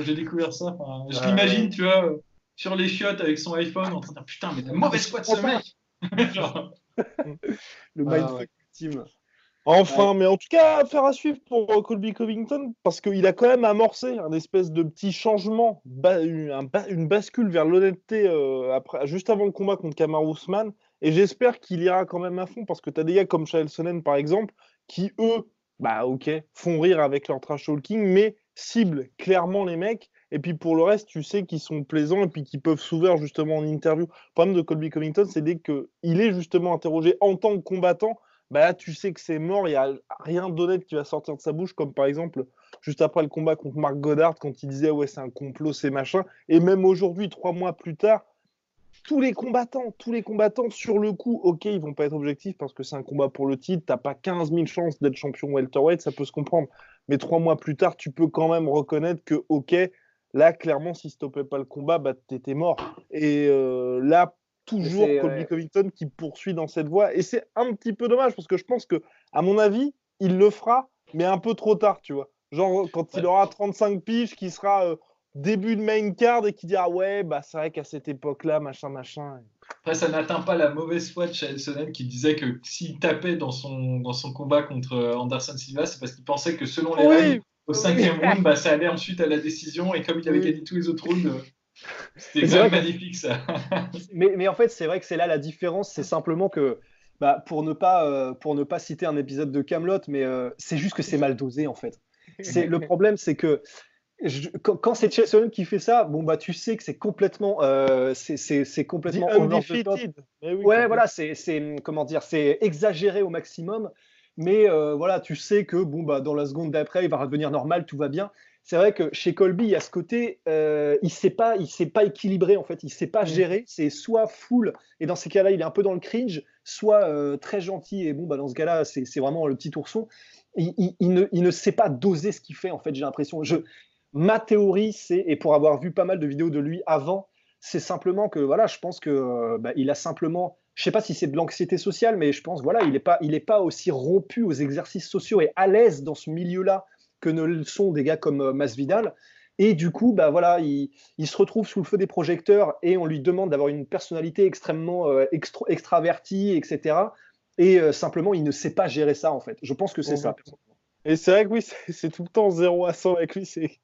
j'ai découvert ça. Je l'imagine, tu vois, sur les chiottes avec son iPhone en train de dire putain, mais la mauvaise foi de ce mec. Genre... Le mindfuck ultime. Enfin, mais en tout cas, affaire à suivre pour Colby Covington, parce qu'il a quand même amorcé un espèce de petit changement, une bascule vers l'honnêteté juste avant le combat contre Kamaru Usman, et j'espère qu'il ira quand même à fond, parce que tu as des gars comme Chael Sonnen, par exemple, qui, eux, font rire avec leur trash talking, mais ciblent clairement les mecs, et puis pour le reste, tu sais qu'ils sont plaisants, et puis qu'ils peuvent s'ouvrir justement en interview. Le problème de Colby Covington, c'est dès qu'il est justement interrogé en tant que combattant, là, tu sais que c'est mort, il n'y a rien d'honnête qui va sortir de sa bouche, comme par exemple, juste après le combat contre Marc Goddard, quand il disait « ouais, c'est un complot, c'est machin ». Et même aujourd'hui, 3 mois plus tard, tous les combattants, sur le coup, ok, ils vont pas être objectifs parce que c'est un combat pour le titre, t'as pas 15 000 chances d'être champion welterweight, ça peut se comprendre. Mais 3 mois plus tard, tu peux quand même reconnaître que, ok, là, clairement, si stoppait pas le combat, t'étais mort. Et là, toujours Colby Covington qui poursuit dans cette voie. Et c'est un petit peu dommage parce que je pense que, à mon avis, il le fera, mais un peu trop tard, tu vois. Genre, quand il aura 35 piges, qui sera début de main card et qui dira ouais, c'est vrai qu'à cette époque-là, machin. Après, ça n'atteint pas la mauvaise foi de Chael Sonnen qui disait que s'il tapait dans son combat contre Anderson Silva, c'est parce qu'il pensait que selon les règles, au 5e round, ça allait ensuite à la décision et comme il avait gagné tous les autres rounds. C'était quand même magnifique ça. mais en fait, c'est vrai que c'est là la différence, c'est simplement que, pour ne pas citer un épisode de Kaamelott, mais c'est juste que c'est mal dosé en fait. Le problème, c'est que quand c'est Chael Sonnen qui fait ça, tu sais que c'est complètement, c'est complètement over the top. Ouais, voilà, c'est comment dire, c'est exagéré au maximum. Mais voilà, tu sais que dans la seconde d'après, il va redevenir normal, tout va bien. C'est vrai que chez Colby, il y a ce côté, il sait pas équilibrer en fait, il sait pas gérer. C'est soit full et dans ces cas-là, il est un peu dans le cringe, soit très gentil et dans ce cas-là, c'est vraiment le petit ourson. Il ne sait pas doser ce qu'il fait en fait. J'ai l'impression. Ma théorie, et pour avoir vu pas mal de vidéos de lui avant, c'est simplement que voilà, je pense que il a simplement, je sais pas si c'est de l'anxiété sociale, mais je pense voilà, il est pas aussi rompu aux exercices sociaux et à l'aise dans ce milieu-là que ne le sont des gars comme Masvidal. Et du coup, voilà, il se retrouve sous le feu des projecteurs et on lui demande d'avoir une personnalité extrêmement extravertie, etc. Et simplement, il ne sait pas gérer ça en fait. Je pense que c'est ça. Et c'est vrai que oui, c'est tout le temps 0 à 100 avec lui. C'est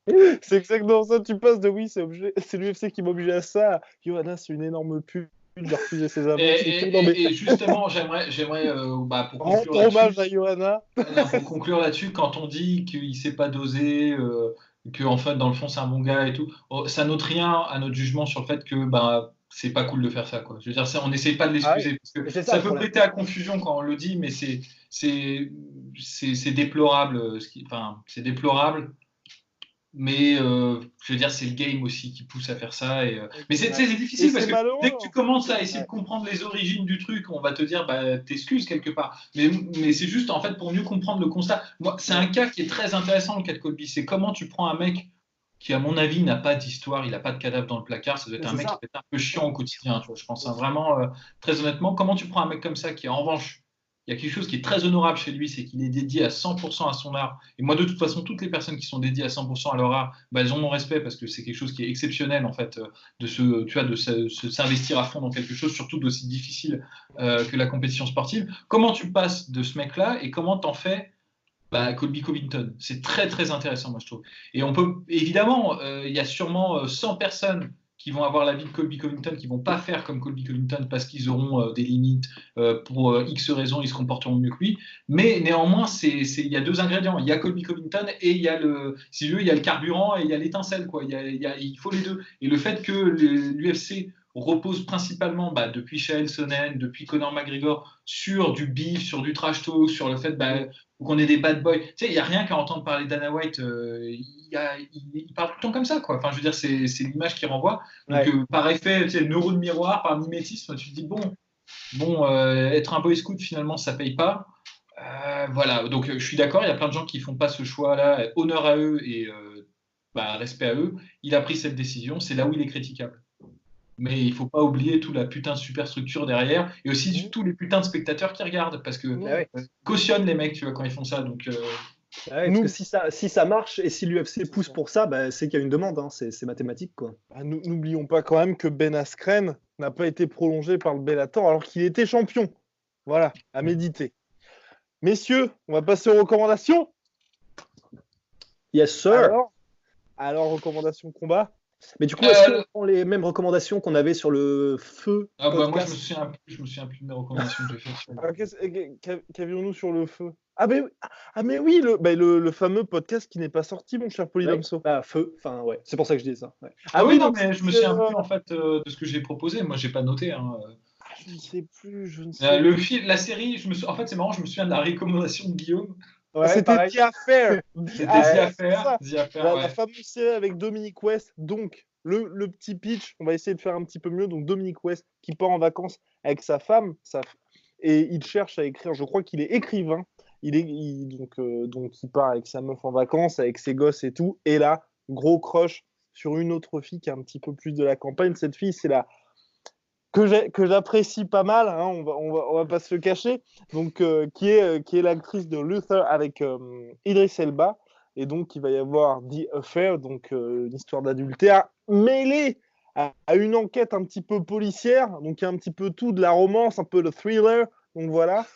exactement ça. Tu passes de oui, c'est l'UFC qui m'a obligé à ça. Johanna, c'est une énorme pute. J'ai refusé ses avances et tout. Non, mais Et justement, j'aimerais pour conclure rendre hommage là-dessus, à Johanna. pour conclure là-dessus, quand on dit qu'il ne sait pas doser, que en fait, dans le fond, c'est un bon gars et tout, ça n'ôte rien à notre jugement sur le fait que c'est pas cool de faire ça, quoi. Je veux dire, ça, on n'essaye pas de l'excuser, parce que ça peut prêter à confusion quand on le dit, mais c'est déplorable. C'est déplorable. Mais je veux dire, c'est le game aussi qui pousse à faire ça. Mais c'est difficile parce que dès que tu commences à essayer de comprendre les origines du truc, on va te dire, t'excuses quelque part. Mais c'est juste, en fait, pour mieux comprendre le constat. Moi, c'est un cas qui est très intéressant, le cas de Colby. C'est comment tu prends un mec qui, à mon avis, n'a pas d'histoire, il n'a pas de cadavre dans le placard. Ça doit être un mec qui peut être un peu chiant au quotidien. Tu vois, je pense vraiment, très honnêtement, comment tu prends un mec comme ça qui, en revanche, il y a quelque chose qui est très honorable chez lui, c'est qu'il est dédié à 100% à son art. Et moi, de toute façon, toutes les personnes qui sont dédiées à 100% à leur art, elles ont mon respect parce que c'est quelque chose qui est exceptionnel, en fait, de s'investir à fond dans quelque chose, surtout d'aussi difficile que la compétition sportive. Comment tu passes de ce mec-là et comment t'en fais Colby Covington? C'est très, très intéressant, moi, je trouve. Et on peut, évidemment, il y a sûrement 100 personnes qui vont avoir l'avis de Colby Covington, qui vont pas faire comme Colby Covington parce qu'ils auront des limites, pour X raisons, ils se comporteront mieux que lui. Mais néanmoins, il y a deux ingrédients. Il y a Colby Covington et il y a il y a le carburant et il y a l'étincelle, quoi. Il faut les deux. Et le fait que l'UFC repose principalement, depuis Chael Sonnen, depuis Conor McGregor, sur du beef, sur du trash talk, sur le fait qu'on ait des bad boys. Tu sais, il n'y a rien qu'à entendre parler Dana White. Il parle tout le temps comme ça, quoi. Enfin, je veux dire, c'est l'image qu'il renvoie. Donc, par effet, tu sais, neurone miroir, par mimétisme, tu te dis, être un boy scout, finalement, ça paye pas. Voilà, donc je suis d'accord, il y a plein de gens qui font pas ce choix-là. Honneur à eux et respect à eux. Il a pris cette décision, c'est là où il est critiquable. Mais il faut pas oublier toute la putain de superstructure derrière et aussi tous les putains de spectateurs qui regardent parce que cautionnent les mecs, tu vois, quand ils font ça. Donc, parce que si ça marche et si l'UFC pousse pour ça, c'est qu'il y a une demande, hein, c'est mathématique, quoi. N'oublions pas quand même que Ben Askren n'a pas été prolongé par le Bellator alors qu'il était champion. Voilà, à méditer. Messieurs, on va passer aux recommandations. Yes, sir. Alors recommandations combat. Mais du coup, est-ce qu'on prend les mêmes recommandations qu'on avait sur le feu moi, je me souviens plus de mes recommandations que j'ai faites. Qu'avions-nous sur le feu? Mais oui, le fameux podcast qui n'est pas sorti, mon cher Polydomso. Feu, enfin, ouais, c'est pour ça que je dis ça. Ouais. Mais je me souviens plus, en fait, de ce que j'ai proposé. Moi, j'ai pas noté. Hein. Je ne sais plus. La série, en fait, c'est marrant, je me souviens de la recommandation de Guillaume. Ouais, c'était The Affair. C'était The Affair. La fameuse série avec Dominic West. Donc, le petit pitch, on va essayer de faire un petit peu mieux. Donc, Dominic West qui part en vacances avec sa femme, et il cherche à écrire. Je crois qu'il est écrivain. Donc, il part avec sa meuf en vacances, avec ses gosses et tout. Et là, gros crush sur une autre fille qui est un petit peu plus de la campagne. Cette fille, c'est la que j'apprécie pas mal, hein, on va pas se le cacher, donc qui est l'actrice de Luther avec Idris Elba, et donc il va y avoir The Affair, donc une histoire d'adultère mêlée à une enquête un petit peu policière, donc il y a un petit peu tout, de la romance, un peu de thriller, donc voilà.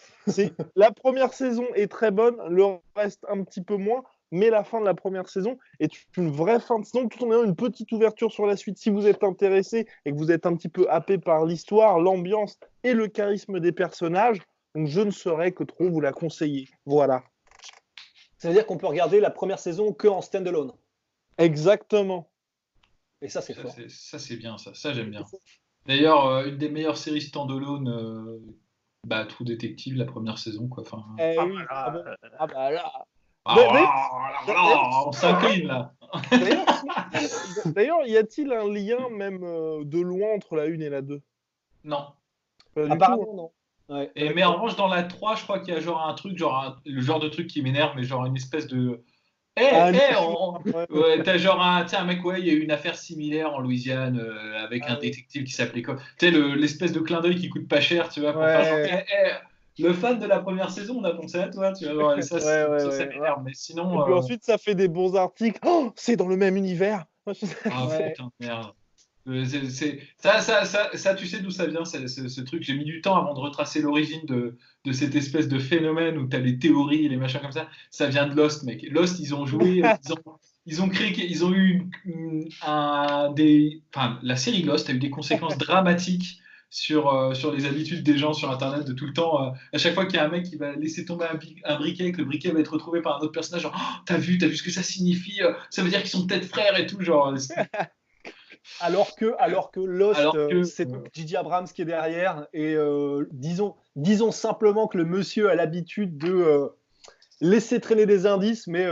La première saison est très bonne, le reste un petit peu moins, mais la fin de la première saison est une vraie fin de saison, tout en ayant une petite ouverture sur la suite. Si vous êtes intéressé et que vous êtes un petit peu happé par l'histoire, l'ambiance et le charisme des personnages, donc je ne saurais que trop vous la conseiller. Voilà. Ça veut dire qu'on peut regarder la première saison que en stand-alone. Exactement. Et ça, c'est fort. Ça, c'est bien, ça j'aime bien. D'ailleurs, une des meilleures séries stand-alone, True Detective, la première saison, quoi. Enfin, on s'incline là. D'ailleurs, y a-t-il un lien même de loin entre la 1 et la 2? Non. Apparemment, non. Ouais, mais en revanche, dans la 3, je crois qu'il y a genre un truc, le genre de truc qui m'énerve, mais genre une espèce de. T'as genre un mec, il y a eu une affaire similaire en Louisiane avec un détective qui s'appelait quoi. Tu sais, l'espèce de clin d'œil qui coûte pas cher, tu vois, pour faire genre, le fan de la première saison, on a pensé à toi, tu vois. Ça m'énerve, mais sinon. Et puis ensuite, ça fait des bons articles. Oh, c'est dans le même univers. Putain de merde. Ça, tu sais d'où ça vient, ce truc. J'ai mis du temps avant de retracer l'origine de cette espèce de phénomène où tu as les théories et les machins comme ça. Ça vient de Lost, mec. Lost, ils ont joué, ils ont créé, ils ont eu la série Lost a eu des conséquences dramatiques sur les habitudes des gens sur Internet de tout le temps. À chaque fois qu'il y a un mec qui va laisser tomber un briquet, que le briquet va être retrouvé par un autre personnage, genre, oh, t'as vu ce que ça signifie, ça veut dire qu'ils sont peut-être frères et tout, genre. Alors que Lost, c'est J.J. Abrams qui est derrière. Et disons simplement que le monsieur a l'habitude de laisser traîner des indices, mais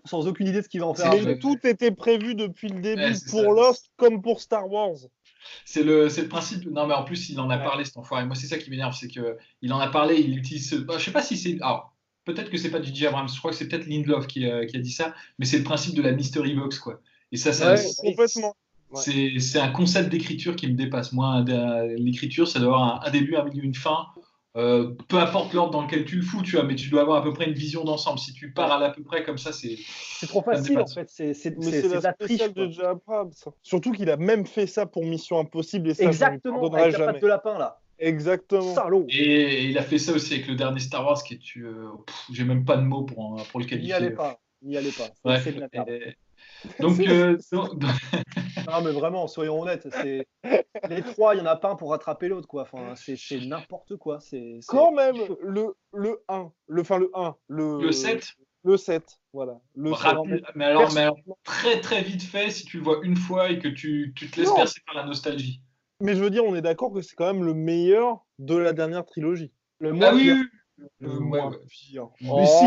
sans aucune idée de ce qu'il va en faire. Mais tout était prévu depuis le début pour Lost comme pour Star Wars. C'est le principe. Non, mais en plus, il en a parlé, cet enfoiré. Moi, c'est ça qui m'énerve, c'est qu'il en a parlé, il utilise. Je sais pas si c'est. Alors, peut-être que c'est pas J.J. Abrams, je crois que c'est peut-être Lindelof qui a dit ça, mais c'est le principe de la mystery box, quoi. Et ça complètement. C'est un concept d'écriture qui me dépasse. Moi, l'écriture, ça doit avoir un début, un milieu, une fin. Peu importe l'ordre dans lequel tu le fous, tu vois, mais tu dois avoir à peu près une vision d'ensemble. Si tu pars à peu près comme ça, c'est trop facile en fait. C'est la spéciale de J.J. Abrams. Surtout qu'il a même fait ça pour Mission Impossible et ça, exactement, avec la patte de lapin là. Exactement. Salaud. Et il a fait ça aussi avec le dernier Star Wars qui est j'ai même pas de mots pour le qualifier. N'y allez pas. Bref, c'est de la merde. Donc, non, mais vraiment, soyons honnêtes, les trois, il n'y en a pas un pour rattraper l'autre, quoi. Enfin, c'est n'importe quoi. Quand même, le 7. Le 7, voilà. Mais alors, très très vite fait, si tu le vois une fois et que tu te laisses percer par la nostalgie. Mais je veux dire, on est d'accord que c'est quand même le meilleur de la dernière trilogie. Le moins pire. Le moins pire. Mais si,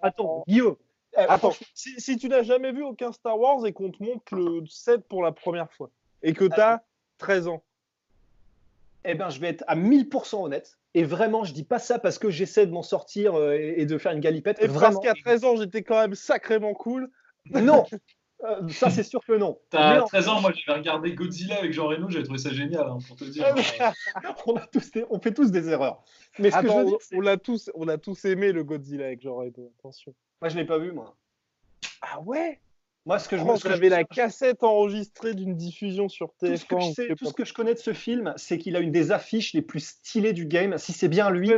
attends, Guillaume. Attends, si tu n'as jamais vu aucun Star Wars et qu'on te montre le 7 pour la première fois et que tu as 13 ans. Eh bien, je vais être à 1000% honnête. Et vraiment, je dis pas ça parce que j'essaie de m'en sortir et de faire une galipette. Et vraiment, parce qu'à 13 ans, j'étais quand même sacrément cool. Non, ça c'est sûr que non. T'as 13 ans, moi j'avais regardé Godzilla avec Jean Reno, j'avais trouvé ça génial, hein, pour te dire. on fait tous des erreurs. Mais ce que je veux dire, on a tous aimé le Godzilla avec Jean Reno, attention. Moi je l'ai pas vu, moi. Ah ouais? Moi, j'avais la cassette enregistrée d'une diffusion sur TF1. Tout ce que je connais de ce film, c'est qu'il a une des affiches les plus stylées du game. Si c'est bien lui,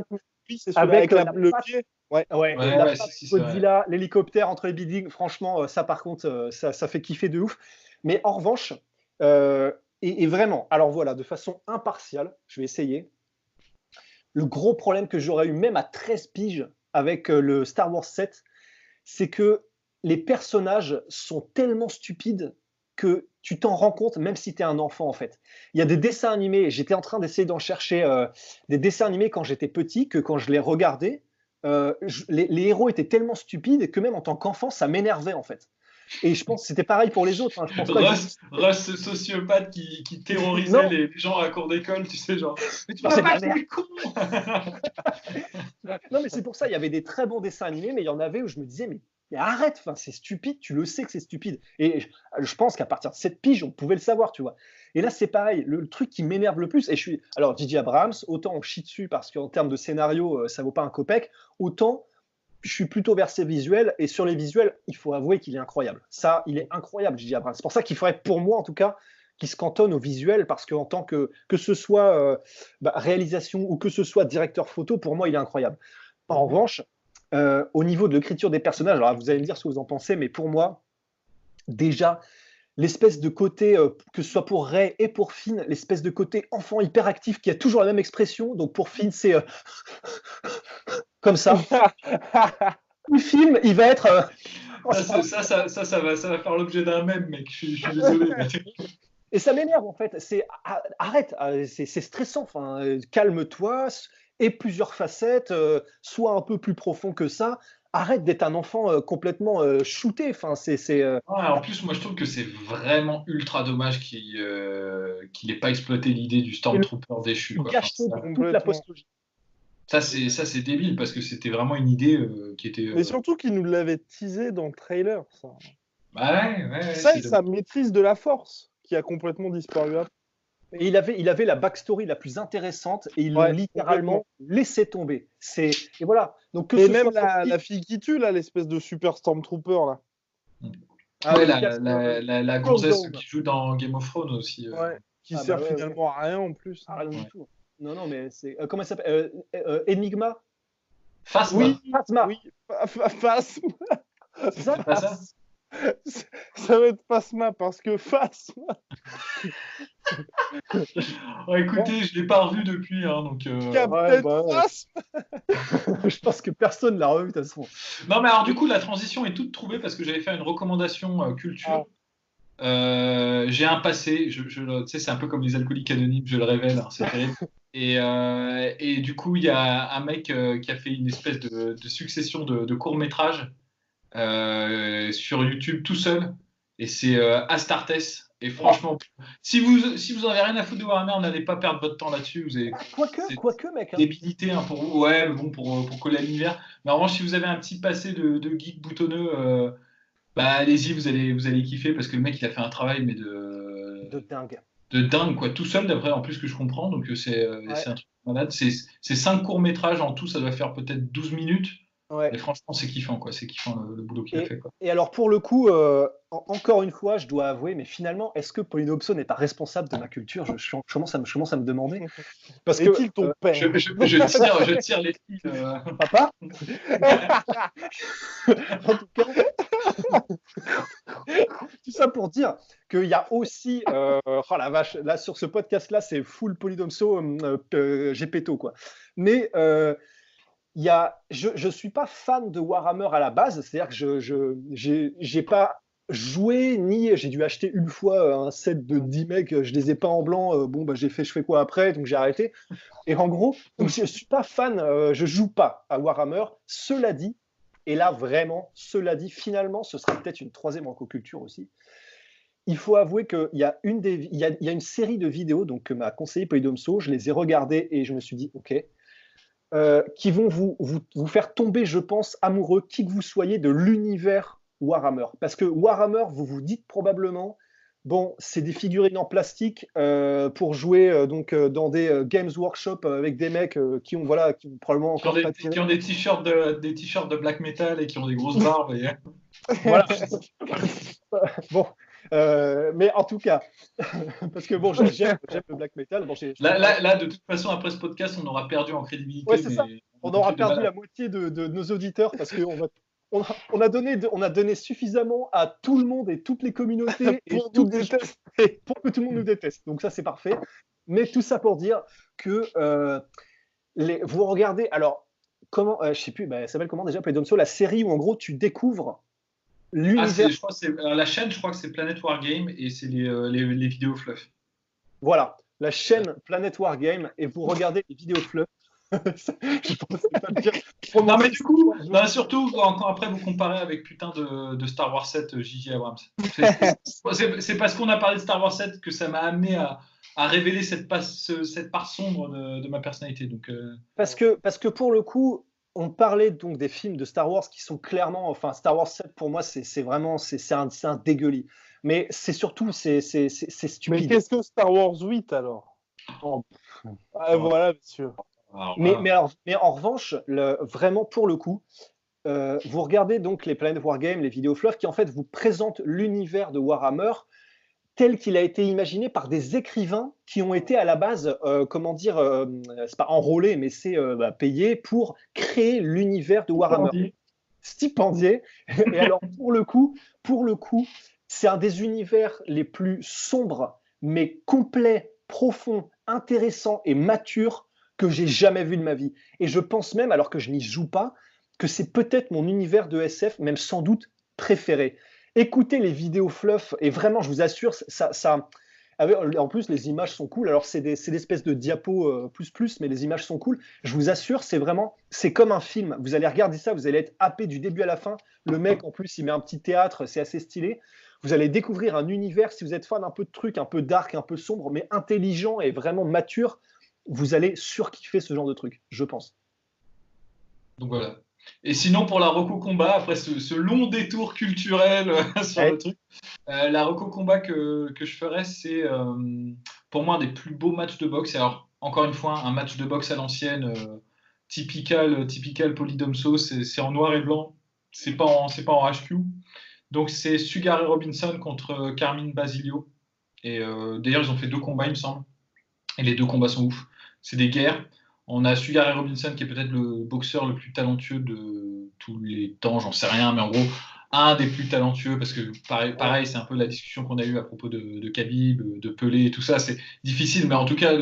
c'est avec le pied. Godzilla, l'hélicoptère entre les buildings, franchement, ça par contre, ça fait kiffer de ouf. Mais en revanche, et vraiment, alors voilà, de façon impartiale, je vais essayer. Le gros problème que j'aurais eu même à 13 piges avec le Star Wars 7, c'est que les personnages sont tellement stupides que tu t'en rends compte même si tu es un enfant en fait. Il y a des dessins animés, j'étais en train d'essayer d'en chercher des dessins animés quand j'étais petit, que quand je les regardais, les héros étaient tellement stupides que même en tant qu'enfant, ça m'énervait en fait. Et je pense que c'était pareil pour les autres. Hein. Je pense Russ, ce sociopathe qui terrorisait les gens à la cour d'école, tu sais, genre. Mais tu vas pas être con. Non, mais c'est pour ça, il y avait des très bons dessins animés, mais il y en avait où je me disais, mais arrête, c'est stupide, tu le sais que c'est stupide. Et je pense qu'à partir de cette pige, on pouvait le savoir, tu vois. Et là, c'est pareil, le truc qui m'énerve le plus, alors J.J. Abrams, autant on chie dessus parce qu'en termes de scénario, ça vaut pas un copec, autant je suis plutôt versé visuel, et sur les visuels, il faut avouer qu'il est incroyable. Ça, il est incroyable, J.J. Abrams. C'est pour ça qu'il faudrait, pour moi en tout cas, qu'il se cantonne au visuel, parce qu'en tant que ce soit réalisation ou que ce soit directeur photo, pour moi, il est incroyable. En revanche, au niveau de l'écriture des personnages, alors vous allez me dire ce que vous en pensez, mais pour moi, déjà, l'espèce de côté, que ce soit pour Rey et pour Finn, l'espèce de côté enfant hyperactif qui a toujours la même expression. Donc pour Finn, c'est comme ça. Le film, il va être. Ça va faire l'objet d'un mème, mec. Je suis désolé. Et ça m'énerve en fait. Arrête, c'est stressant. Enfin, calme-toi. Et plusieurs facettes, soit un peu plus profond que ça. Arrête d'être un enfant complètement shooté. Enfin, en plus, moi, je trouve que c'est vraiment ultra dommage qu'il n'ait pas exploité l'idée du Stormtrooper déchu. Il gâche toute la postologie. Ça, c'est débile parce que c'était vraiment une idée qui était. Mais surtout qu'il nous l'avait teasé dans le trailer. Ça. Bah ouais. Ça et sa maîtrise de la force qui a complètement disparu après. Et il avait la backstory la plus intéressante et ils l'ont littéralement laissé tomber. Et voilà. Donc et même la fille qui tue là, l'espèce de super Stormtrooper là. Ouais, la gonzesse qui joue dans Game of Thrones aussi. Ouais, qui sert finalement à rien en plus. Rien du tout. Non, mais c'est. Comment elle s'appelle Enigma Phasma. Oui, Phasma. Oui, Phasma. C'est ça, pas ça Ça va être Phasma parce que Phasma. Écoutez, je l'ai pas revu depuis, hein, donc. Captain Phasma. Je pense que personne l'a revu de toute façon. Non, mais alors du coup, la transition est toute trouvée parce que j'avais fait une recommandation culture. J'ai un passé, tu sais, c'est un peu comme les alcooliques anonymes, je le révèle, hein, c'est terrible. Et du coup, il y a un mec qui a fait une espèce de succession de courts-métrages sur YouTube tout seul, et c'est Astartes. Et franchement, si vous en avez rien à foutre de Warhammer, n'allez pas perdre votre temps là-dessus. Vous avez Quoique, mec. Débilité pour vous, ouais, mais bon, pour coller à l'univers. Mais en revanche, si vous avez un petit passé de geek boutonneux, allez-y, vous allez kiffer parce que le mec il a fait un travail mais de dingue. De dingue quoi, tout seul d'après en plus que je comprends, donc c'est un truc malade. C'est 5 courts-métrages en tout, ça doit faire peut-être 12 minutes. Ouais. Et franchement, c'est kiffant quoi, c'est kiffant le boulot qu'il a fait quoi. Et alors pour le coup, encore une fois, je dois avouer, mais finalement, est-ce que Pauline Hobson n'est pas responsable de ma culture? Je commence à me demander. Parce que ton père. Je tire les filles. Papa. En tout cas, tout ça pour dire qu'il y a aussi, oh la vache, là sur ce podcast-là, c'est full Pauline Hobson, Gepetto quoi. Mais je suis pas fan de Warhammer à la base, c'est-à-dire que j'ai pas joué ni j'ai dû acheter une fois un set de 10 mecs, je les ai pas en blanc, je fais quoi après, donc j'ai arrêté. Et en gros, donc je suis pas fan, je joue pas à Warhammer. Cela dit, et là vraiment, finalement, ce sera peut-être une troisième recoculture aussi. Il faut avouer qu'il y a une série de vidéos donc, que m'a conseillé Polydomso, je les ai regardées et je me suis dit, ok, qui vont vous faire tomber, je pense, amoureux, qui que vous soyez, de l'univers Warhammer. Parce que Warhammer, vous vous dites probablement, bon, c'est des figurines en plastique pour jouer dans des Games Workshop avec des mecs qui ont probablement encore pas tiré. Qui ont des t-shirts de black metal et qui ont des grosses barbes. Voilà. Bon. Mais en tout cas, parce que bon, j'aime le black metal. Bon, là, de toute façon, après ce podcast, on aura perdu en crédibilité. Ouais, c'est ça. On aura perdu la moitié de nos auditeurs parce qu'on a donné suffisamment à tout le monde et toutes les communautés pour que tout le monde nous déteste. Donc ça, c'est parfait. Mais tout ça pour dire que vous regardez. Alors, comment je sais plus. Ça s'appelle comment déjà, Polydomso, la série où en gros tu découvres l'univers. Je crois que c'est la chaîne, je crois que c'est Planet Wargame et c'est les vidéos fluff. Voilà, la chaîne Planet Wargame et vous regardez les vidéos fluff. Je pensais pas le dire. Non, mais du coup, surtout quand après vous comparez avec putain de Star Wars 7 J.J. Abrams. C'est parce qu'on a parlé de Star Wars 7 que ça m'a amené à révéler cette part sombre de ma personnalité. Donc, parce que pour le coup, on parlait donc des films de Star Wars qui sont clairement, enfin Star Wars 7 pour moi c'est vraiment un dégueulis. Mais c'est surtout c'est stupide. Mais qu'est-ce que Star Wars 8 alors? Voilà, monsieur. Mais en revanche, vraiment pour le coup, vous regardez donc les Planet Wargame, les vidéos fluff qui en fait vous présentent l'univers de Warhammer tel qu'il a été imaginé par des écrivains qui ont été à la base, c'est pas enrôlés, mais c'est payés pour créer l'univers de Warhammer. Stipendiés. Et alors pour le coup, c'est un des univers les plus sombres, mais complets, profonds, intéressants et matures que j'ai jamais vu de ma vie. Et je pense même, alors que je n'y joue pas, que c'est peut-être mon univers de SF, même sans doute préféré. Écoutez les vidéos fluff, et vraiment, je vous assure, en plus, les images sont cool. Alors, c'est des espèces de diapos plus, mais les images sont cool. Je vous assure, c'est comme un film. Vous allez regarder ça, vous allez être happé du début à la fin. Le mec, en plus, il met un petit théâtre, c'est assez stylé. Vous allez découvrir un univers, si vous êtes fan un peu de trucs, un peu dark, un peu sombre, mais intelligent et vraiment mature, vous allez surkiffer ce genre de truc, je pense. Donc voilà. Et sinon, pour la Reco Combat, après ce long détour culturel sur le truc, la Reco Combat que je ferais, c'est pour moi un des plus beaux matchs de boxe. Alors, encore une fois, un match de boxe à l'ancienne, typical Polydomso, c'est en noir et blanc, c'est pas en HQ. Donc c'est Sugar Ray Robinson contre Carmine Basilio. Et d'ailleurs, ils ont fait 2 combats, il me semble. Et les 2 combats sont ouf. C'est des guerres. On a Sugar Ray Robinson qui est peut-être le boxeur le plus talentueux de tous les temps, j'en sais rien, mais en gros, un des plus talentueux, parce que pareil c'est un peu la discussion qu'on a eue à propos de Khabib, de Pelé et tout ça. C'est difficile, mais en tout cas,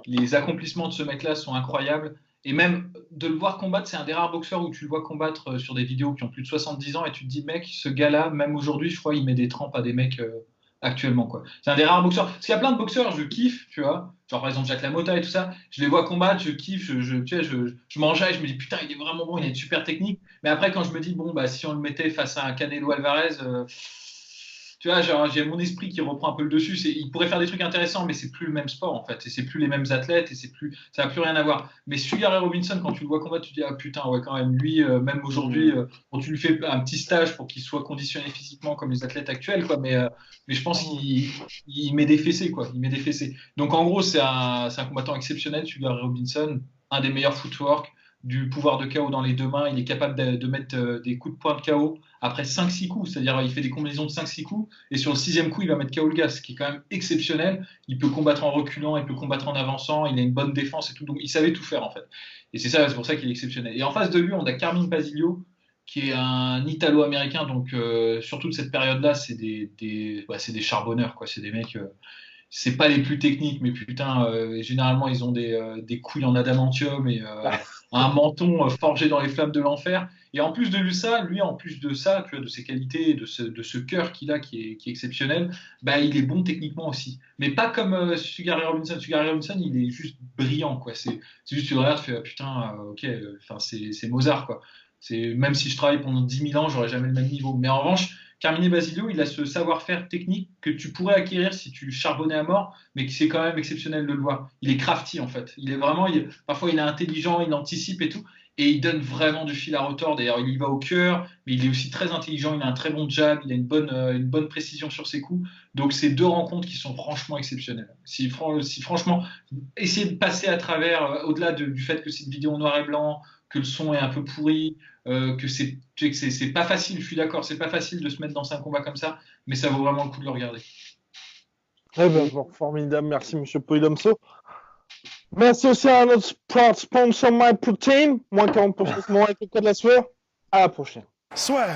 les accomplissements de ce mec-là sont incroyables. Et même de le voir combattre, c'est un des rares boxeurs où tu le vois combattre sur des vidéos qui ont plus de 70 ans et tu te dis, mec, ce gars-là, même aujourd'hui, je crois, il met des trempes à des mecs actuellement, quoi. C'est un des rares boxeurs. Parce qu'il y a plein de boxeurs, je kiffe, tu vois. Genre, par exemple, Jack LaMotta et tout ça. Je les vois combattre, je kiffe, tu sais, je m'enjaille, je me dis, putain, il est vraiment bon, il a une super technique. Mais après, quand je me dis, bon, bah, si on le mettait face à un Canelo Alvarez, tu vois, genre, j'ai mon esprit qui reprend un peu le dessus. Il pourrait faire des trucs intéressants, mais c'est plus le même sport, en fait. Et c'est plus les mêmes athlètes, et ça n'a plus rien à voir. Mais Sugar Ray Robinson, quand tu le vois combattre, tu te dis, ah putain, ouais, quand même, lui, même aujourd'hui, quand tu lui fais un petit stage pour qu'il soit conditionné physiquement comme les athlètes actuels, quoi. Mais je pense qu'il met des fessées, quoi. Il met des fessées. Donc, en gros, c'est un combattant exceptionnel, Sugar Ray Robinson, un des meilleurs footwork, du pouvoir de KO dans les 2 mains. Il est capable de mettre des coups de poing de KO après 5-6 coups, c'est-à-dire il fait des combinaisons de 5-6 coups, et sur le 6e coup, il va mettre KO le gars, ce qui est quand même exceptionnel. Il peut combattre en reculant, il peut combattre en avançant, il a une bonne défense et tout, donc il savait tout faire en fait. Et c'est pour ça qu'il est exceptionnel. Et en face de lui, on a Carmine Basilio, qui est un Italo-américain, donc surtout de cette période-là, c'est des charbonneurs, quoi. C'est des mecs, c'est pas les plus techniques, mais putain, généralement, ils ont des couilles en adamantium et un menton forgé dans les flammes de l'enfer. Et en plus de ça, lui, en plus de ça, tu vois, de ses qualités, de ce cœur qu'il a qui est exceptionnel, bah, il est bon techniquement aussi. Mais pas comme Sugar Ray Robinson. Sugar Ray Robinson, il est juste brillant, quoi. C'est juste, tu le regardes, tu fais, ah, putain, ok, c'est Mozart, quoi. Même si je travaille pendant 10 000 ans, j'aurais jamais le même niveau. Mais en revanche, Carmine Basilio, il a ce savoir-faire technique que tu pourrais acquérir si tu charbonnais à mort, mais que c'est quand même exceptionnel de le voir. Il est crafty, en fait. Il est vraiment, parfois, il est intelligent, il anticipe et tout. Et il donne vraiment du fil à retordre. D'ailleurs, il y va au cœur, mais il est aussi très intelligent. Il a un très bon jab, il a une bonne précision sur ses coups. Donc, c'est 2 rencontres qui sont franchement exceptionnelles. Si franchement, essayer de passer à travers, au-delà du fait que c'est une vidéo en noir et blanc, que le son est un peu pourri, que c'est pas facile, je suis d'accord, c'est pas facile de se mettre dans un combat comme ça, mais ça vaut vraiment le coup de le regarder. Eh ben, bon, formidable, merci Monsieur Poidomso. Merci aussi à notre sponsor MyProtein, moins 40% avec le code de la sueur. À la prochaine. Soit.